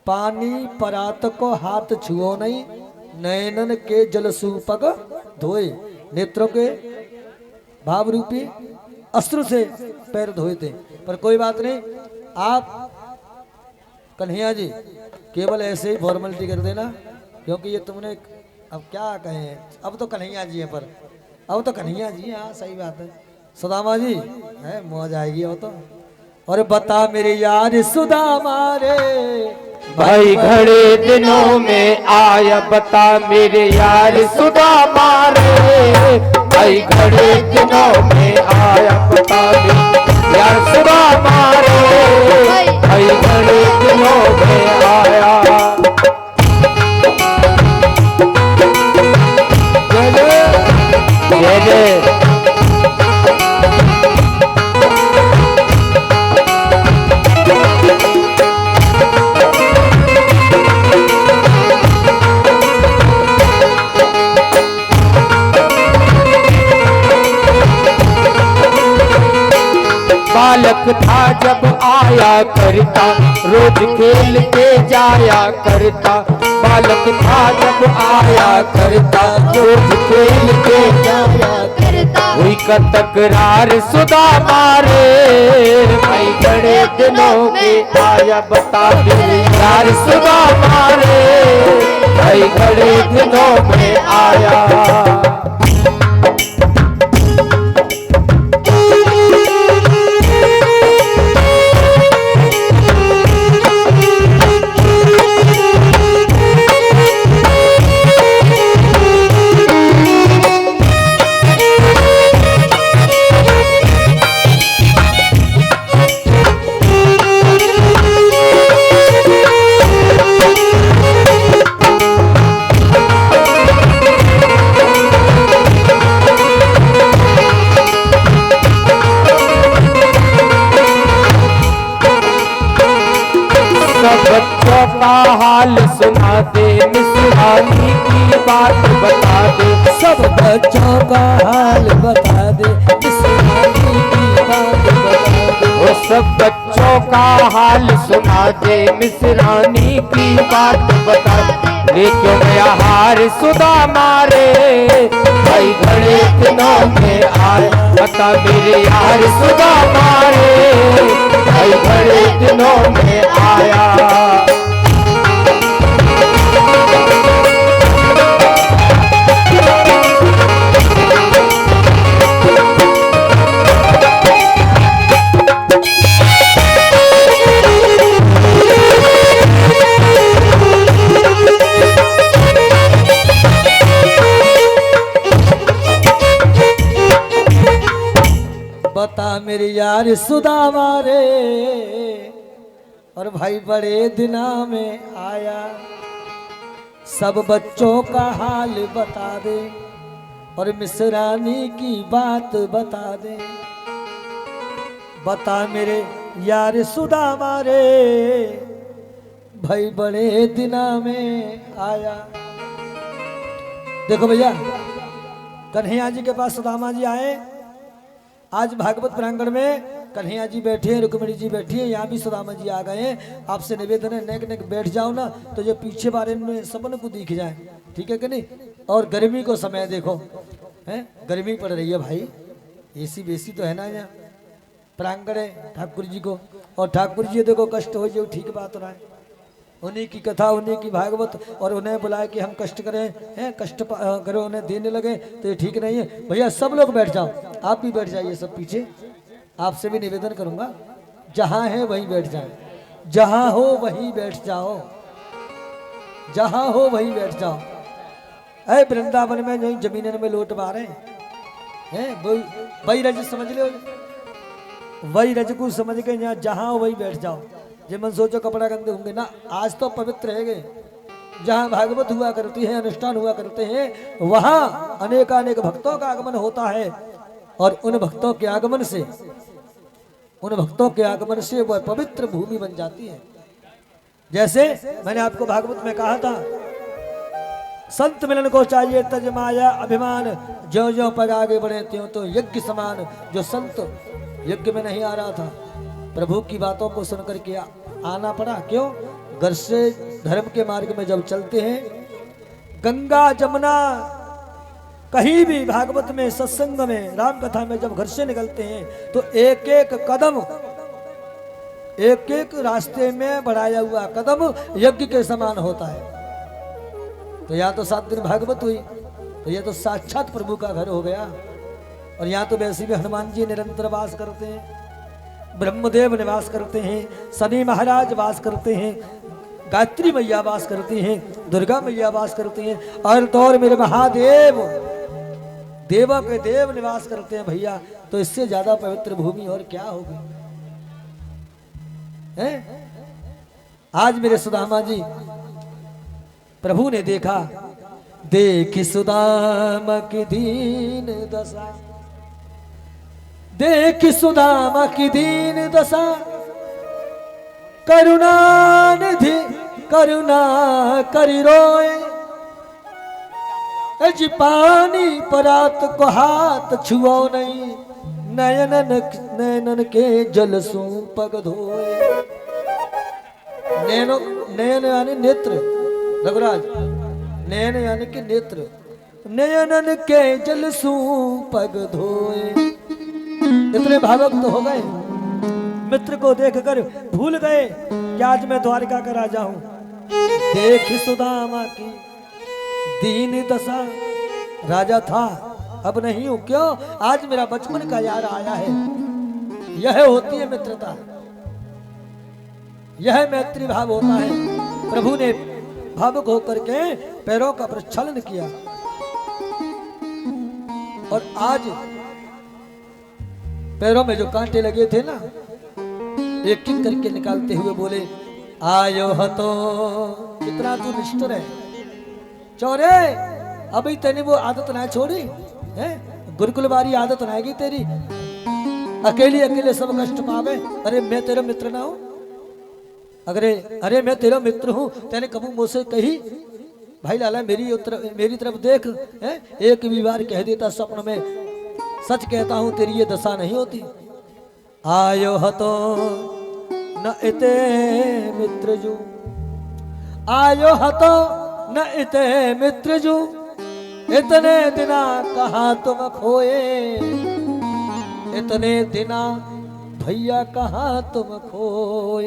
पानी परात को हाथ छुओ नहीं, नयनन के जल सूपक धोए, नेत्रों के भाव रूपी अश्रु से पैर धोए थे। पर कोई बात नहीं, आप कन्हैया जी केवल ऐसे ही फॉर्मेलिटी कर देना, क्योंकि ये तुमने अब क्या कहे, अब तो कन्हैया जी हैं, पर अब तो कन्हैया जी हैं। हाँ सही बात है सुदामा जी है, मौज आएगी अब तो। और बता मेरे यार सुदामा रे, भाई घड़े दिनों में आया, बता मेरे यार सुदामा रे, भाई घड़े दिनों में आया, बता मेरे यार सुदामा रे, भाई घड़े दिनों में आया। जय जय बालक था जब आया करता, रोज खेल के जाया करता, बालक था जब आया करता, रोज खेल के जाया करता, हुई का तकरार सुदामा रे, भाई बड़े दिनों में आया, बता मेरे यार सुदामा रे, भाई बड़े दिनों में आया। बच्चों का हाल सुना दे, मिसरानी की बात बता दे, सब बच्चों का हाल बता दे, मिसरानी की बात बता दे। वो सब बच्चों का हाल सुना दे, मिसरानी की बात बता दे, ले क्यों गया हार सुदामा रे, भाई घड़े दिनों में आए, बता मेरे यार सुदामा रे, भाई घड़े दिनों में आया। बता मेरे यार सुदामा रे, और भाई बड़े दिना में आया, सब बच्चों का हाल बता दे, और मिसरानी की बात बता दे, बता मेरे यार सुदामा रे, भाई बड़े दिना में आया। देखो भैया, कन्हैया जी के पास सुदामा जी आए। आज भागवत प्रांगण में कन्हैया जी बैठे हैं, रुक्मिणी जी बैठी है, यहाँ भी सुदामा जी आ गए हैं। आपसे निवेदन है नेक नेक बैठ जाओ ना, तो जो पीछे बारे में सबन को दिख जाए, ठीक है कि नहीं। और गर्मी को समय देखो, है गर्मी पड़ रही है भाई, एसी बेसी तो है ना यहाँ प्रांगण है ठाकुर जी को। और ठाकुर जी देखो कष्ट हो जो ठीक बात हो रहा है, उन्हीं की कथा उन्हीं की भागवत, और उन्हें बुलाया कि हम कष्ट करें, हैं कष्ट करो, उन्हें देने लगे तो ये ठीक नहीं है। भैया सब लोग बैठ जाओ, आप भी बैठ जाइए सब पीछे। आपसे भी निवेदन करूंगा, जहां है वहीं बैठ जाए, जहां हो वहीं बैठ जाओ, जहां हो वहीं बैठ जाओ। अरे वृंदावन में जो जमीन में लोट मारे हैं वही रज समझ लो, वही रज को समझ के यहाँ जहां हो वहीं बैठ जाओ। जे मन सोचो कपड़ा गंदे होंगे ना, आज तो पवित्र है गए। जहाँ भागवत हुआ करती है, अनुष्ठान हुआ करते हैं, वहाँ अनेकानेक भक्तों का आगमन होता है। और उन भक्तों के आगमन से, उन भक्तों के आगमन से वह पवित्र भूमि बन जाती है। जैसे मैंने आपको भागवत में कहा था, संत मिलन को चाहिए तज माया अभिमान, जो जो पग आगे बढ़े त्यों तो यज्ञ समान। जो संत यज्ञ में नहीं आ रहा था, प्रभु की बातों को सुनकर के आना पड़ा। क्यों? घर से धर्म के मार्ग में जब चलते हैं, गंगा जमुना कहीं भी भागवत में, सत्संग में, राम कथा में जब घर से निकलते हैं, तो एक एक कदम, एक एक रास्ते में बढ़ाया हुआ कदम यज्ञ के समान होता है। तो यहाँ तो 7 दिन भागवत हुई, तो यह तो साक्षात प्रभु का घर हो गया। और यहाँ तो वैसे भी हनुमान जी निरंतर वास करते हैं, ब्रह्मदेव निवास करते हैं, शनि महाराज वास करते हैं, गायत्री मैया वास करती हैं, दुर्गा मैया वास करती हैं, और तो और मेरे महादेव, देवों के देव निवास करते हैं भैया। तो इससे ज्यादा पवित्र भूमि और क्या होगी, है? आज मेरे सुदामा जी, प्रभु ने देखा, देख सुदामा की दीन दशा, देख सुदामा की दीन दशा, करुणा निधि करुणा करि रोए, अज पानी परात को हाथ छुओ नहीं, नयनन नयनन के जल सू पग धोए। नयन यानी नेत्र, रघुराज, नयन यानी कि नेत्र, नयनन के जल सू पग धोए। इतने भावुक तो हो गए, मित्र को देखकर भूल गए कि आज मैं द्वारिका का राजा हूं। देख सुदामा की दीन दशा, राजा था अब नहीं हूं, क्यों? आज मेरा बचपन का यार आया है। यह होती है मित्रता, यह मैत्री भाव होता है। प्रभु ने भावुक होकर के पैरों का प्रक्षालन किया, और आज पैरों में जो कांटे लगे थे ना, एक एक करके निकालते हुए बोले, आयो हतो। कितना तू निष्ठुर है चौरे, अभी तेने वो आदत ना छोड़ी है, गुरुकुल वाली आदत ना आएगी तेरी, अकेले अकेले सब कष्ट पावे। अरे मैं तेरा मित्र ना हूं? अरे मैं तेरा मित्र हूं, तेने कबू मुझसे कही भाई लाला मेरी तरफ देख, है? एक भी बार कह देता स्वप्न में, सच कहता हूं तेरी ये दशा नहीं होती। आयो हतो न इते मित्र जू, आयो हतो न इते मित्र जू, इतने दिना कहाँ तुम खोए, इतने दिना भैया कहाँ तुम खोए।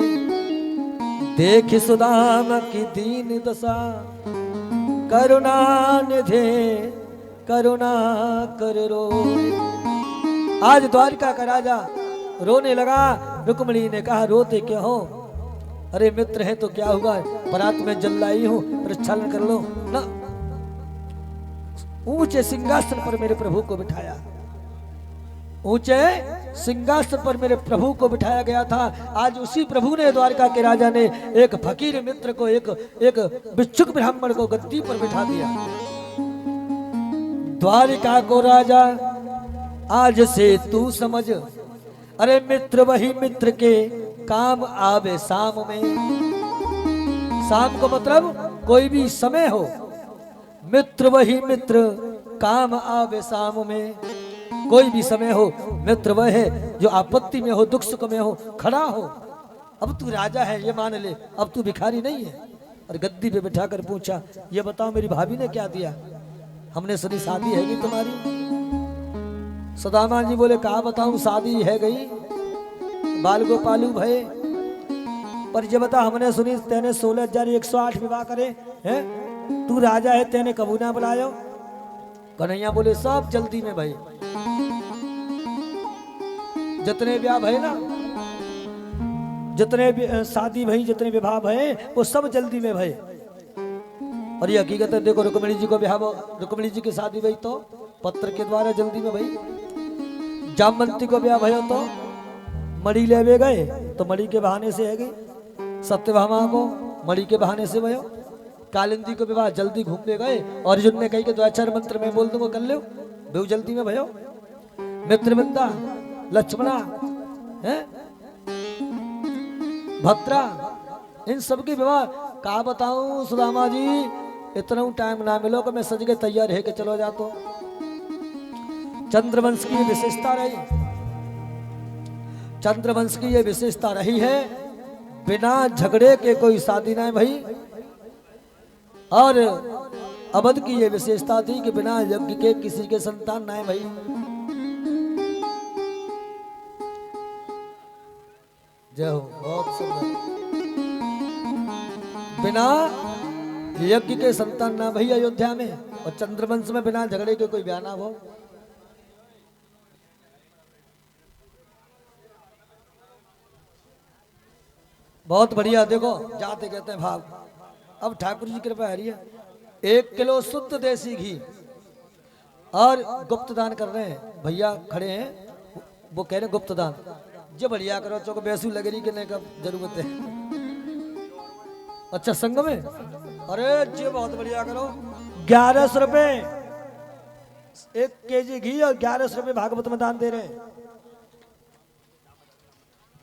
देख सुदामा की दीन दशा, करुणा निधे करुणा कर रोए। आज द्वारिका का राजा रोने लगा। रुक्मिणी ने कहा, रोते क्यों हो? अरे मित्र है तो क्या हुआ, बरात में जल लाई हूं, प्रक्षालन कर लो ना। ऊंचे सिंहासन पर मेरे प्रभु को बिठाया, ऊंचे सिंहासन पर मेरे प्रभु को बिठाया गया था। आज उसी प्रभु ने, द्वारका के राजा ने, एक फकीर मित्र को, एक भिक्षुक ब्राह्मण को गद्दी पर बिठा दिया। द्वारिका को राजा आज से तू समझ, अरे मित्र वही मित्र के काम आवे शाम में। शाम को मतलब कोई भी समय हो, मित्र वही मित्र काम आवे शाम में। कोई भी समय हो, मित्र वह है जो आपत्ति में हो, दुख सुख में हो, खड़ा हो। अब तू राजा है ये मान ले, अब तू भिखारी नहीं है। और गद्दी पे बिठा कर पूछा, ये बताओ मेरी भाभी ने क्या दिया? हमने सुनी शादी है गई तुम्हारी। सुदामा जी बोले, कहा बताऊं शादी है गई, बाल गोपालू भय। पर ये बता, हमने सुनी तेने 16,108 विवाह करे हैं, तू राजा है तेने कबू ना बुलायो? कन्हैया बोले, सब जल्दी में भाई, जितने ब्याह भय ना, जितने शादी भई, जितने विवाह भय, वो सब जल्दी में भय। और ये हकीकत है, देखो रुक्मिणी जी को ब्याह, रुक्मिणी जी की शादी भई तो पत्र के द्वारा जल्दी में भई। जामवंती को ब्याह भयो तो मणि लेवे गए तो मणि के बहाने से है गई। सत्यभामा को मणि के बहाने से भयो। कालिंदी को विवाह जल्दी घूमने गए, और अर्जुन ने कही कि 2 अक्षर मंत्र में बोल दूंगा कर लो, बेहू जल्दी में भयो। मित्रविंदा, लक्ष्मणा है, भद्रा, इन सब की विवाह का बताऊं सुदामा जी, इतना टाइम ना मिलो कि मैं सज के तैयार है कि चलो जा। तो चंद्रवंश की विशेषता रही, चंद्रवंश की ये विशेषता रही है, बिना झगड़े के कोई शादी ना भई। और अवध की ये विशेषता थी कि बिना यज्ञ के किसी के संतान ना भई। जय हो, बहुत सुंदर। बिना यज्ञ के संतान ना भई अयोध्या में, और चंद्रवंश में बिना झगड़े के कोई ब्याह ना हो। बहुत बढ़िया। देखो जाते कहते हैं भाव, अब ठाकुर जी कृपा है, 1 किलो शुद्ध देसी घी और गुप्त दान कर रहे हैं। भैया खड़े हैं, वो कह रहे हैं गुप्त दान, जो बढ़िया करो, चौक बैसू लग रही कि नहीं, कब जरूरत है। अच्छा संग में, अरे जी बहुत बढ़िया करो। 1100 रुपए 1 केजी घी और 1100 रुपए भागवत में दान दे रहे हैं।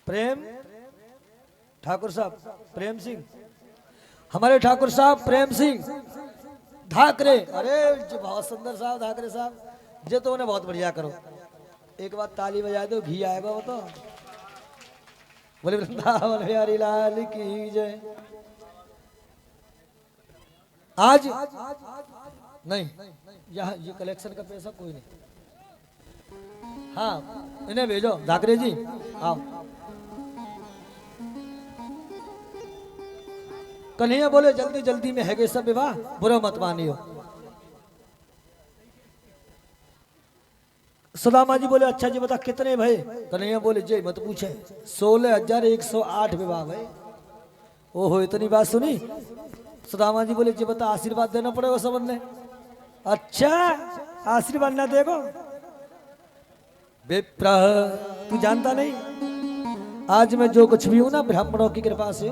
प्रेम ठाकुर साहब, प्रेम सिंह, हमारे ठाकुर साहब प्रेम सिंह धाकरे। अरे जी बहुत सुंदर साहब धाकरे साहब, जे तो उन्हें बहुत बढ़िया करो। एक बार ताली बजा दो, घी आएगा वो तो। बोले वृंदावन बिहारी लाल की जय। आज नहीं, यहाँ ये कलेक्शन का पैसा कोई नहीं। हाँ इन्हें भेजो, धाकरे जी आओ। कन्हैया बोले, जल्दी जल्दी में है गे सब विवाह, बुरा मत मानियो। सुदामा जी बोले, अच्छा जी बता कितने भाई? कन्हैया बोले, जय मत पूछे, 16,108 विवाह भाई। ओहो इतनी बात सुनी। सुदामा जी बोले, जी बता आशीर्वाद देना पड़ेगा सब ने। अच्छा आशीर्वाद ना देगो? विप्र तू जानता नहीं, आज मैं जो कुछ भी हूं ना ब्राह्मणों की कृपा से।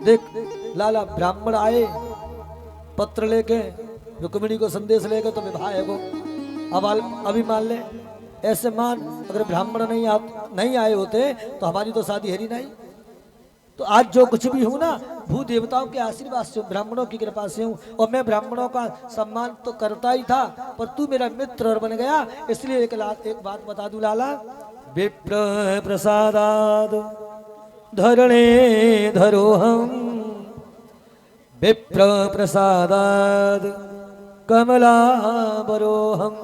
देख लाला, ब्राह्मण आए पत्र लेके, रुक्मिणी को संदेश लेके, तो विवाह है वो। अब अभी मान ले, ऐसे मान अगर ब्राह्मण नहीं आए होते तो हमारी तो शादी है ही नहीं। तो आज जो कुछ भी हूं ना भू देवताओं के आशीर्वाद से, ब्राह्मणों की कृपा से हूं। और मैं ब्राह्मणों का सम्मान तो करता ही था, पर तू मेरा मित्र और बन गया, इसलिए एक बात बता दूं लाला। विप्र प्रसादाद धरणे धरोहम, विप्र प्रसादाद कमलाबरोहम,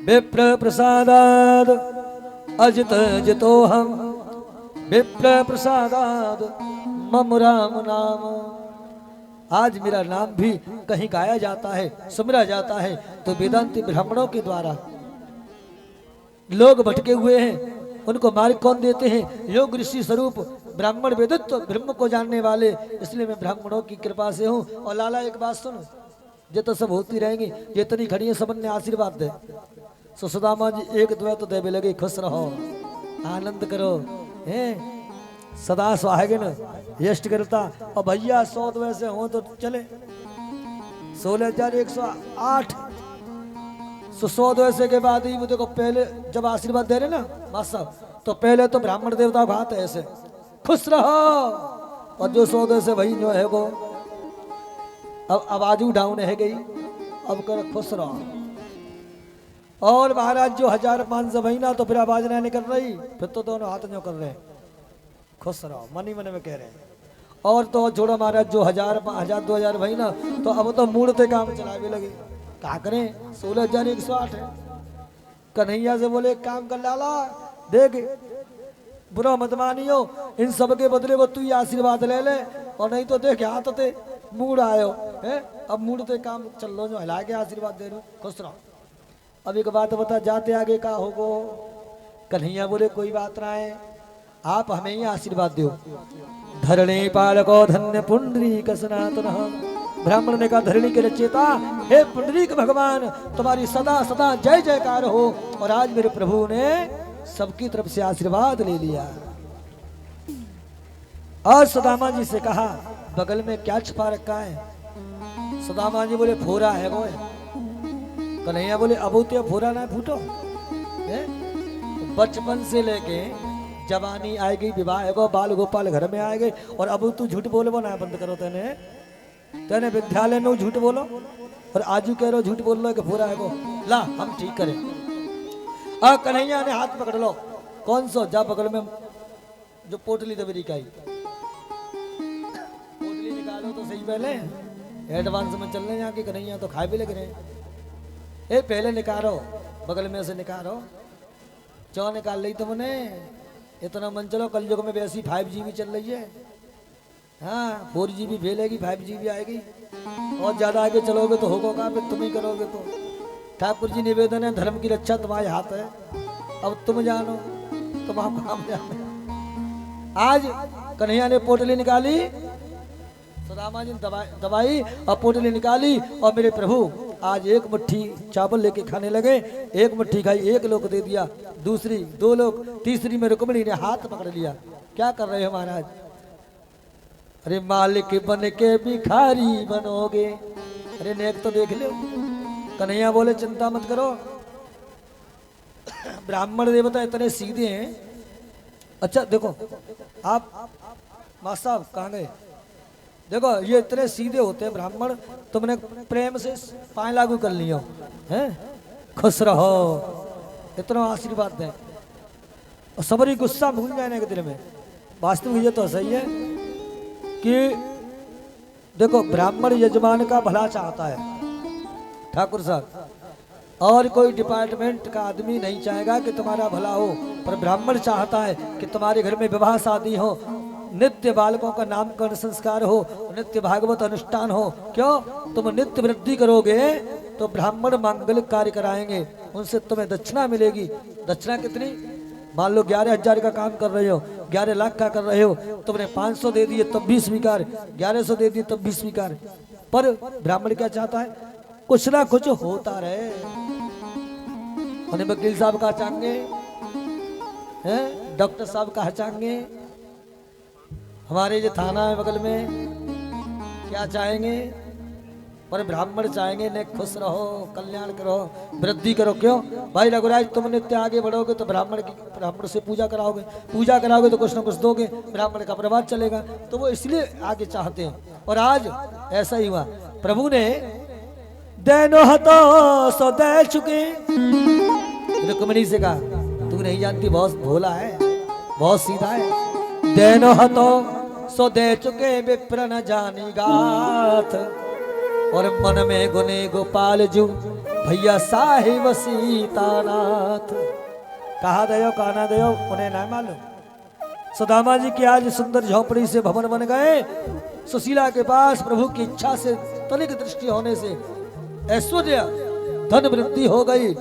विप्र प्रसादाद अजित जितोहम, विप्र प्रसादाद मम राम नाम। आज मेरा नाम भी कहीं गाया जाता है, सुमरा जाता है, तो वेदांती ब्राह्मणों के द्वारा। लोग भटके हुए हैं, उनको मार्ग कौन देते हैं? योग ऋषि स्वरूप ब्राह्मण वेदत्व ब्रह्म को जानने वाले, इसलिए मैं ब्राह्मणों की कृपा से हूँ। और लाला एक बात सुन, ये तो सब होती रहेंगी, जितनी खड़ी है सबन ने आशीर्वाद दे। सुदामा जी एक द्वै तो देवे लगे, खुश रहो, आनंद करो, हैं सदा सुहागिन यष्ट करता। और भैया 100 द्वै से हो तो चले। 16,108। 100 ऐसे के बाद ही वो देखो, पहले जब आशीर्वाद दे रहे ना मास्टर साहब, तो पहले तो ब्राह्मण देवता को हाथ है ऐसे, खुश रहो। और जो 100 से वही जो है वो अब आवाज डाउन है गई, अब कर खुश रहो। और महाराज जो 1,500 महीना, तो फिर आवाज ना निकल रही, फिर तो दोनों हाथ जो कर रहे हैं, खुश रहो, मन ही मन में कह रहे हैं। और तो छोड़ो महाराज, जो 1,000 2,000 महीना, तो अब तो मूर्ते काम चलावे लगे। क्या करें, 16,108 है। कन्हैया से बोले, एक काम कर लाला, देख बुरा मत मानियो, इन सब के बदले को तू ही आशीर्वाद ले ले, और नहीं तो देख हाथ ते मूड आयो है। अब मूड ते काम चल लो, जो हिला के आशीर्वाद दे रहे, खुश रहो। अब एक बात बता, जाते आगे का होगो। कन्हैया बोले, कोई बात ना है, आप हमें ही आशीर्वाद दो। धरणी पालको धन्य पुंडरीक सनातन। ब्राह्मण ने कहा, धरणी के रचयिता हे पुंडरीक भगवान, तुम्हारी सदा सदा जय जयकार हो। और आज मेरे प्रभु ने सबकी तरफ से आशीर्वाद ले लिया। और सुदामा जी से कहा, बगल में क्या छुपा रखा है। सुदामा जी बोले, फोरा है वो है। कन्हैया बोले, अबूते फोरा ना फूटो। बचपन से लेके जवानी आएगी, विवाह को, बाल गोपाल घर में आएंगे, और अब तू झूठ बोलो ना बंद करो। तेने विद्यालय में झूठ बोलो, और आजू कह रहे हो झूठ बोल लो कि पूरा है को, ला हम ठीक करें। कन्हैया ने हाथ पकड़ लो, कौन सो, जा बगल में जो पोटली दबेरी का, पोटली निकालो तो सही, पहले एडवांस में चल रहे यहाँ की। कन्हैया तो खाए भी लग रहे हैं। ए पहले निकालो, बगल में से निकालो, चौ निकाल ली तुमने, इतना मन चलो। कल युग में वैसी 5G भी चल रही है, हाँ 4G भी फैलेगी, 5G भी आएगी, और ज्यादा आगे चलोगे तो होगा क्या, फिर तुम ही करोगे। तो ठाकुर जी निवेदन है, धर्म की रक्षा तुम्हारे हाथ है, अब तुम जानो, तुम आप काम जानो। आज कन्हैया ने पोटली निकाली, सुदामा जी ने दवाई और पोटली निकाली, और मेरे प्रभु आज एक मुट्ठी चावल लेके खाने लगे। एक मुट्ठी खाई, एक लोग दे दिया, दूसरी 2 लोग, तीसरी में रुक्मिणी ने हाथ पकड़ लिया। क्या कर रहे हो महाराज? अरे मालिक बन के भिखारी बनोगे। अरे नेक तो देख लो। कन्हैया बोले, चिंता मत करो, ब्राह्मण देवता इतने सीधे हैं। अच्छा देखो, आप मास्टर साहब कहाँ गए? देखो ये इतने सीधे होते हैं ब्राह्मण, तुमने प्रेम से 5 लागू कर लियो हैं, खुश रहो, इतना आशीर्वाद दें, और सबरी गुस्सा भूल जाने के दिल में। वास्तव ये तो सही है कि देखो, ब्राह्मण यजमान का भला चाहता है ठाकुर साहब, और कोई डिपार्टमेंट का आदमी नहीं चाहेगा कि तुम्हारा भला हो, पर ब्राह्मण चाहता है कि तुम्हारे घर में विवाह शादी हो, नित्य बालकों का नामकरण संस्कार हो, नित्य भागवत अनुष्ठान हो। क्यों? तुम नित्य वृद्धि करोगे तो ब्राह्मण मांगलिक कार्य कराएंगे, उनसे तुम्हें दक्षिणा मिलेगी। दक्षिणा कितनी? मान लो 11,000 का काम कर रहे हो, 11 लाख का कर रहे हो, तुमने 500 दे दिए तब भी स्वीकार, 1100 दे दिए तब भी स्वीकार। पर ब्राह्मण क्या चाहता है? कुछ ना कुछ होता रहे। वकील साहब का चाहेंगे, डॉक्टर साहब का चाहेंगे, हमारे जो थाना है बगल में क्या चाहेंगे, पर ब्राह्मण चाहेंगे ने खुश रहो, कल्याण करो, वृद्धि करो। क्यों भाई रघुराज, तुम नित्य आगे बढ़ोगे तो ब्राह्मण से पूजा कराओगे तो कुछ ना कुछ दोगे, ब्राह्मण का प्रभाव चलेगा, तो वो इसलिए आगे चाहते हैं। और आज ऐसा ही हुआ, प्रभु ने देनो हतो सो दे चुके। रुक्मिणी से कहा, तू नहीं जानती, बहुत भोला है, बहुत सीधा है। देनो हतो सो दे चुके, विप्र न जानी गाथ, और मन में गुने गोपाल जू भैया साहिब सीतानाथ। कहा दयो काना दयो उन्हें न मालूम। सुदामा जी की आज सुंदर झोपड़ी से भवन बन गए। सुशीला के पास प्रभु की इच्छा से, तनिक दृष्टि होने से ऐश्वर्य धन वृद्धि हो गई।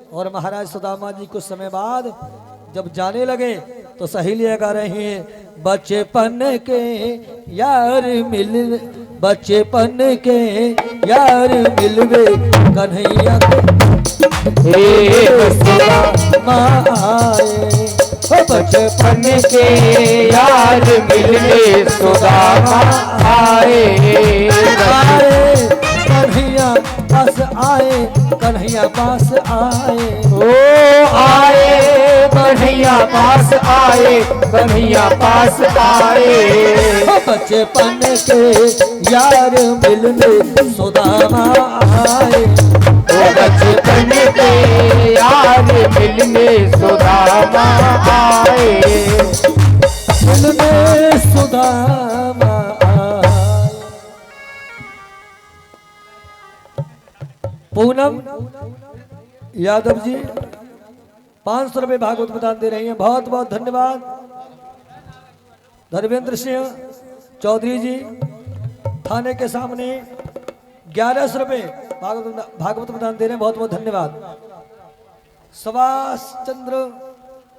और महाराज सुदामा जी कुछ समय बाद जब जाने लगे तो सहेलियां गा रही हैं, बचपन के यार मिल, बचपन के यार मिलवे कन्हैया हे बचपन के यार मिलवे सुदामा आए। आए कन्हैया पास आए। ओ आए कन्हैया पास आए, कन्हैया पास आए। बचपन के यार मिलने सुदामा आए। ओ बचपन के यार मिलने सुदामा आए। मिलने सुदामा आए। पूनम यादव जी 500 रुपये भागवत प्रदान दे रही हैं, बहुत बहुत धन्यवाद। धर्मेंद्र सिंह चौधरी जी थाने के सामने 1100 रुपये भागवत प्रदान दे रहे हैं, बहुत बहुत धन्यवाद। सुभाष चंद्र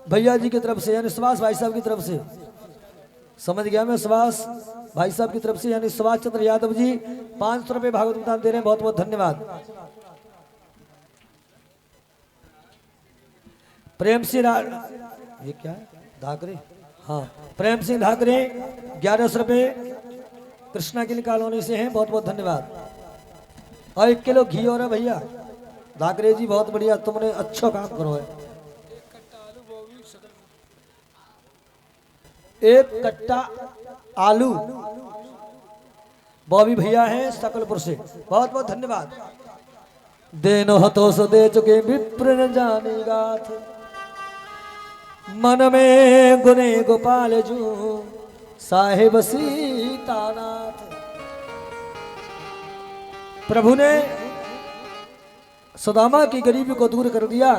भैया जी की तरफ से, यानी सुभाष भाई साहब की तरफ से, समझ गया मैं, सुभाष भाई साहब की तरफ से यानी सुभाष चंद्र यादव जी 500 रुपये भागवत प्रदान दे रहे हैं, बहुत बहुत धन्यवाद। प्रेम सिंह ये क्या है धाकरे, हाँ प्रेम सिंह धाकरे 1100 रुपये कृष्णा की कॉलोनी से हैं, बहुत बहुत धन्यवाद। और 1 किलो घी और है भैया धाकरे जी, बहुत बढ़िया, तुमने अच्छा काम करो है। 1 कट्टा आलू बॉबी भैया हैं सकलपुर से, बहुत बहुत धन्यवाद। देनो हतो सो दे चुके विप्र न जाने गाथ, मन में गुने गोपाल जू साहेब सीतानाथ। प्रभु ने सुदामा की गरीबी को दूर कर दिया,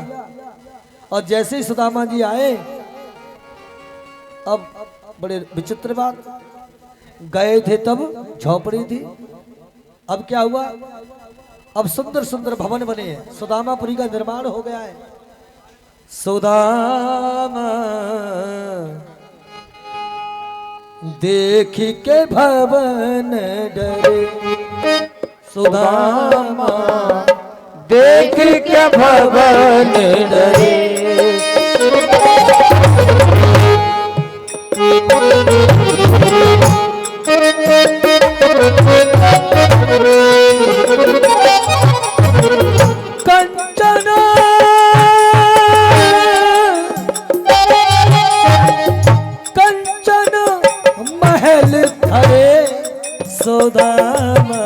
और जैसे ही सुदामा जी आए, अब बड़े विचित्र बात, गए थे तब झोपड़ी थी, अब क्या हुआ, अब सुंदर सुंदर भवन बने हैं, सुदामापुरी का निर्माण हो गया है। सुदामा देख के भवन डरे, सुदामा देख के भवन डरे। कंचन कंचन महल धरे, सुदामा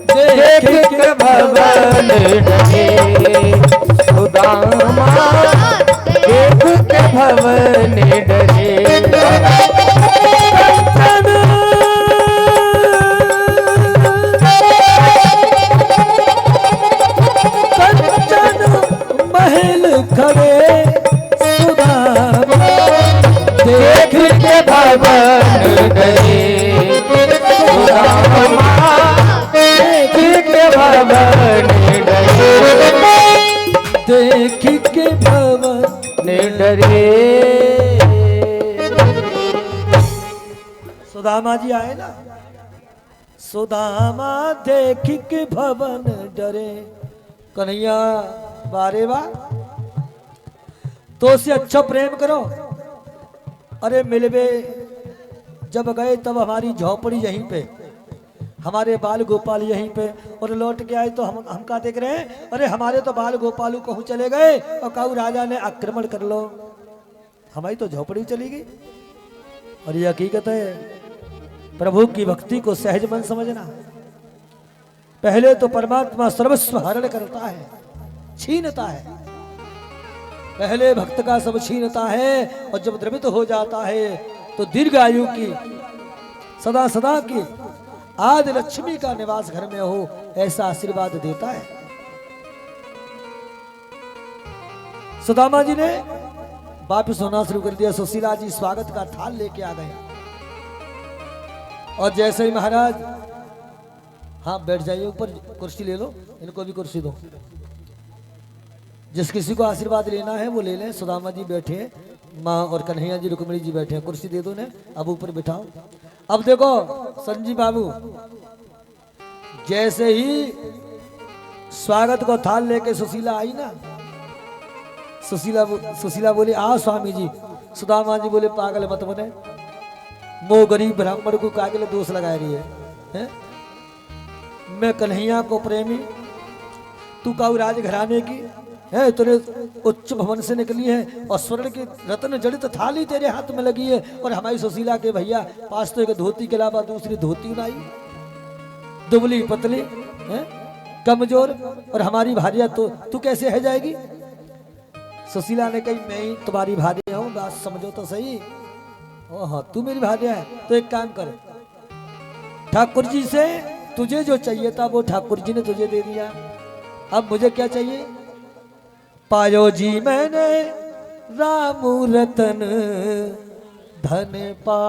देख के भवन डरे। सुदामा देख के भवन डरे। कंचन महल खड़े, सुदामा देख के भवन डरे। सुदामा देख के भवन डरे। देख के भवन डरे। सुदामा जी आए ना, सुदामा देख के भवन डरे। कन्हैया बारे बा तो से अच्छा प्रेम करो। अरे मिलवे जब गए तब हमारी झोपड़ी यहीं पे, हमारे बाल गोपाल यहीं पे, और लौट के आए तो हम क्या देख रहे हैं, अरे हमारे तो बाल गोपालू कहूँ चले गए और कहूँ राजा ने आक्रमण कर लो, हमारी तो झोपड़ी चली गई। और ये हकीकत है, प्रभु की भक्ति को सहज मन समझना। पहले तो परमात्मा सर्वस्व हरण करता है, छीनता है, पहले भक्त का सब छीनता है, और जब द्रवित हो जाता है तो दीर्घ आयु की, सदा सदा की आदि लक्ष्मी का निवास घर में हो, ऐसा आशीर्वाद देता है। सुदामा जी ने वापिस होना शुरू कर दिया। सुशीला जी स्वागत का थाल लेके आ गए, और जैसे ही महाराज, हाँ बैठ जाइए ऊपर, कुर्सी ले लो, इनको भी कुर्सी दो, जिस किसी को आशीर्वाद लेना है वो ले लें। सुदामा जी बैठे हैं, माँ और कन्हैया जी रुक्मिणी जी बैठे हैं, कुर्सी दे दो ने, अब ऊपर बिठाओ। अब देखो संजीव बाबू, जैसे ही स्वागत को थाल लेके सुशीला आई ना, सुशीला बोली आ स्वामी जी। सुदामा जी बोले पागल मत बने, मो गरीब ब्राह्मण को कागल दोष लगा रही है? मैं कन्हैया को प्रेमी तू काऊ राजघराने की है, तूने उच्च भवन से निकली है और स्वर्ण की रत्न जड़ित थाली तेरे हाथ में लगी है, और हमारी सुशीला के भैया पास तो एक धोती के अलावा दूसरी धोती नहीं, दुबली पतली है, कमजोर, और हमारी भार्या तो तू कैसे है जाएगी? सुशीला ने कही मैं ही तुम्हारी भार्या हूँ, बात समझो तो सही। ओह तू मेरी भार्या है, तो एक काम कर, ठाकुर जी से तुझे जो चाहिए था वो ठाकुर जी ने तुझे दे दिया, अब मुझे क्या चाहिए? पायो जी मैंने राम रतन धन पा।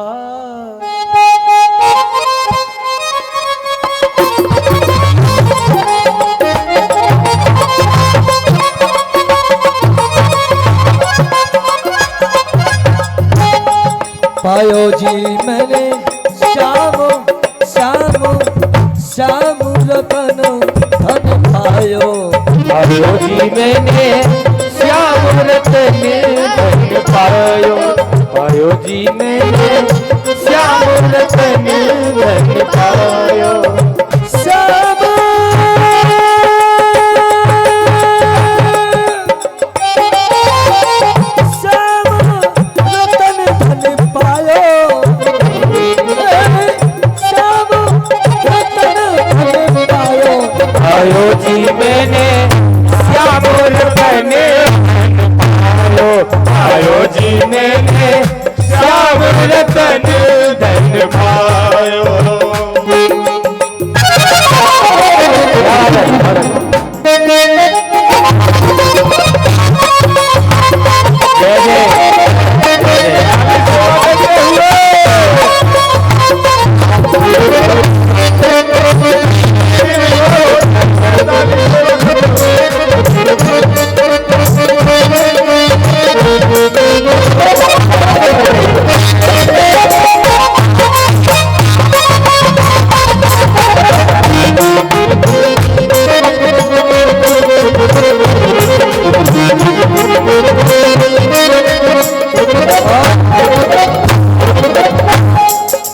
पायो जी मैंने श्याम श्याम श्याम रतन धन पायो। पायो जी मैंने श्याम रतन धन पायो। पायो जी मैंने श्याम रतन धन पायो। श्याम पायो जी मैंने श्याम रतन धन पायो। पायो जी मैंने श्याम रतन धन पायो।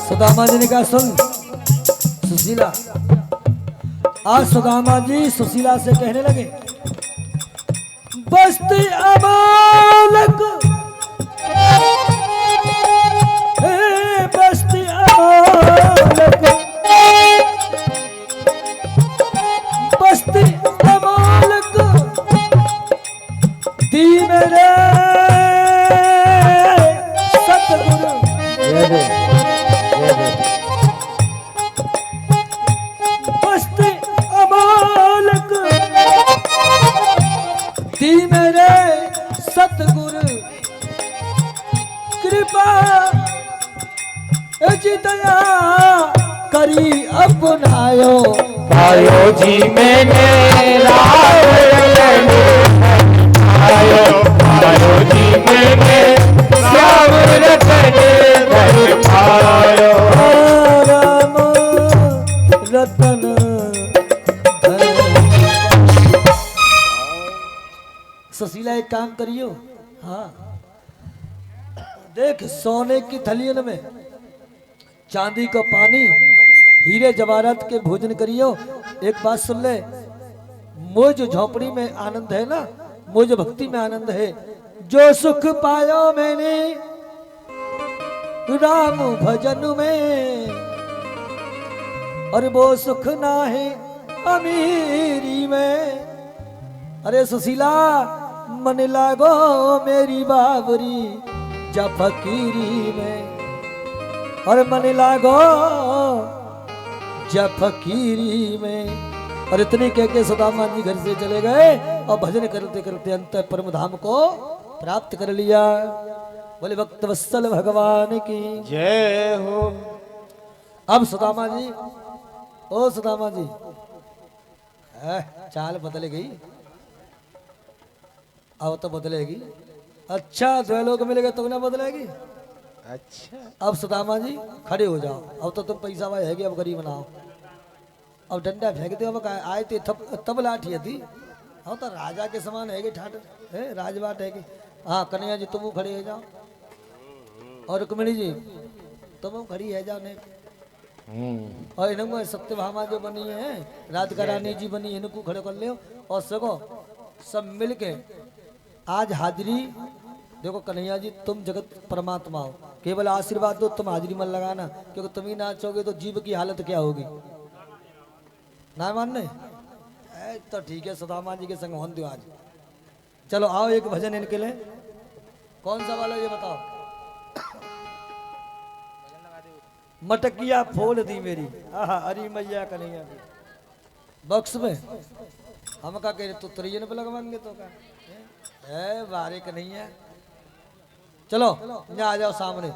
सुदामा जी ने कहा सुन सुशीला, आज सुदामा जी सुशीला से कहने लगे बस्ती अमालक, बस्ती अमालक, बस्ती अमालक दी मेरे सतगुरु। बस्ती अमालक दी मेरे सतगुरु, कृपा दया करी अपनायो। पायो जी मैंने राम रतन पायो। पायो जी मैंने श्याम रतन धन पायो। राम रतन सुशीला एक काम करियो, हाँ देख सोने की थलियन में चांदी का पानी, हीरे जवाहरात के भोजन करियो। एक बात सुन ले, मोह जो झोपड़ी में आनंद है ना, मोह जो भक्ति में आनंद है, जो सुख पायो मैंने राम भजन में, और वो सुख ना है अमीरी में। अरे सुशीला मन लागो मेरी बाबरी जा फकीरी में, और मन लागो जा फकीरी में। और इतनी कह के सुदामा जी घर से चले गए और भजन करते करते अंत परम धाम को प्राप्त कर लिया। बोले भक्त वत्सल भगवान की जय हो। अब सुदामा जी, ओ सुदामा जी, चाल बदल गई, अब तो बदलेगी। अच्छा द्वैलोक मिलेगा तो ना बदलेगी। अच्छा अब सुदामा जी खड़े हो जाओ, अब तो तुम पैसा वाले है, अब गरीब बनाओ, अब डंडा फेंकते हो। आए थे तब लाठी थी, अब तो राजा के समान है ठाट है, राजबाट है। हाँ कन्हैया जी तुम खड़े हो जाओ, और रुक्मिणी जी तुम खड़ी है जाओ। नहीं और इनको सत्यभामा जो बनी है, राधिका रानी जी बनी, इनको खड़े कर लियो और सगो सब मिलके आज हाजिरी देखो। कन्हैया जी तुम जगत परमात्मा हो, केवल आशीर्वाद दो, तुम हाजिरी मत लगाना, क्योंकि तुम ही नाचोगे तो जीव की हालत क्या होगी। ना मानने तो ठीक है, सुदामा जी के संग होन दो आज। चलो आओ एक भजन इनके लिए, कौन सा वाला ये बताओ। मटकिया फोड़ दी मेरी, आहा हरी मैया कन्हैया की बॉक्स में हम का कह रहे तो त्रियन पे लगवाएंगे तो का है बारे कन्हैया। चलो यहाँ आ जाओ सामने।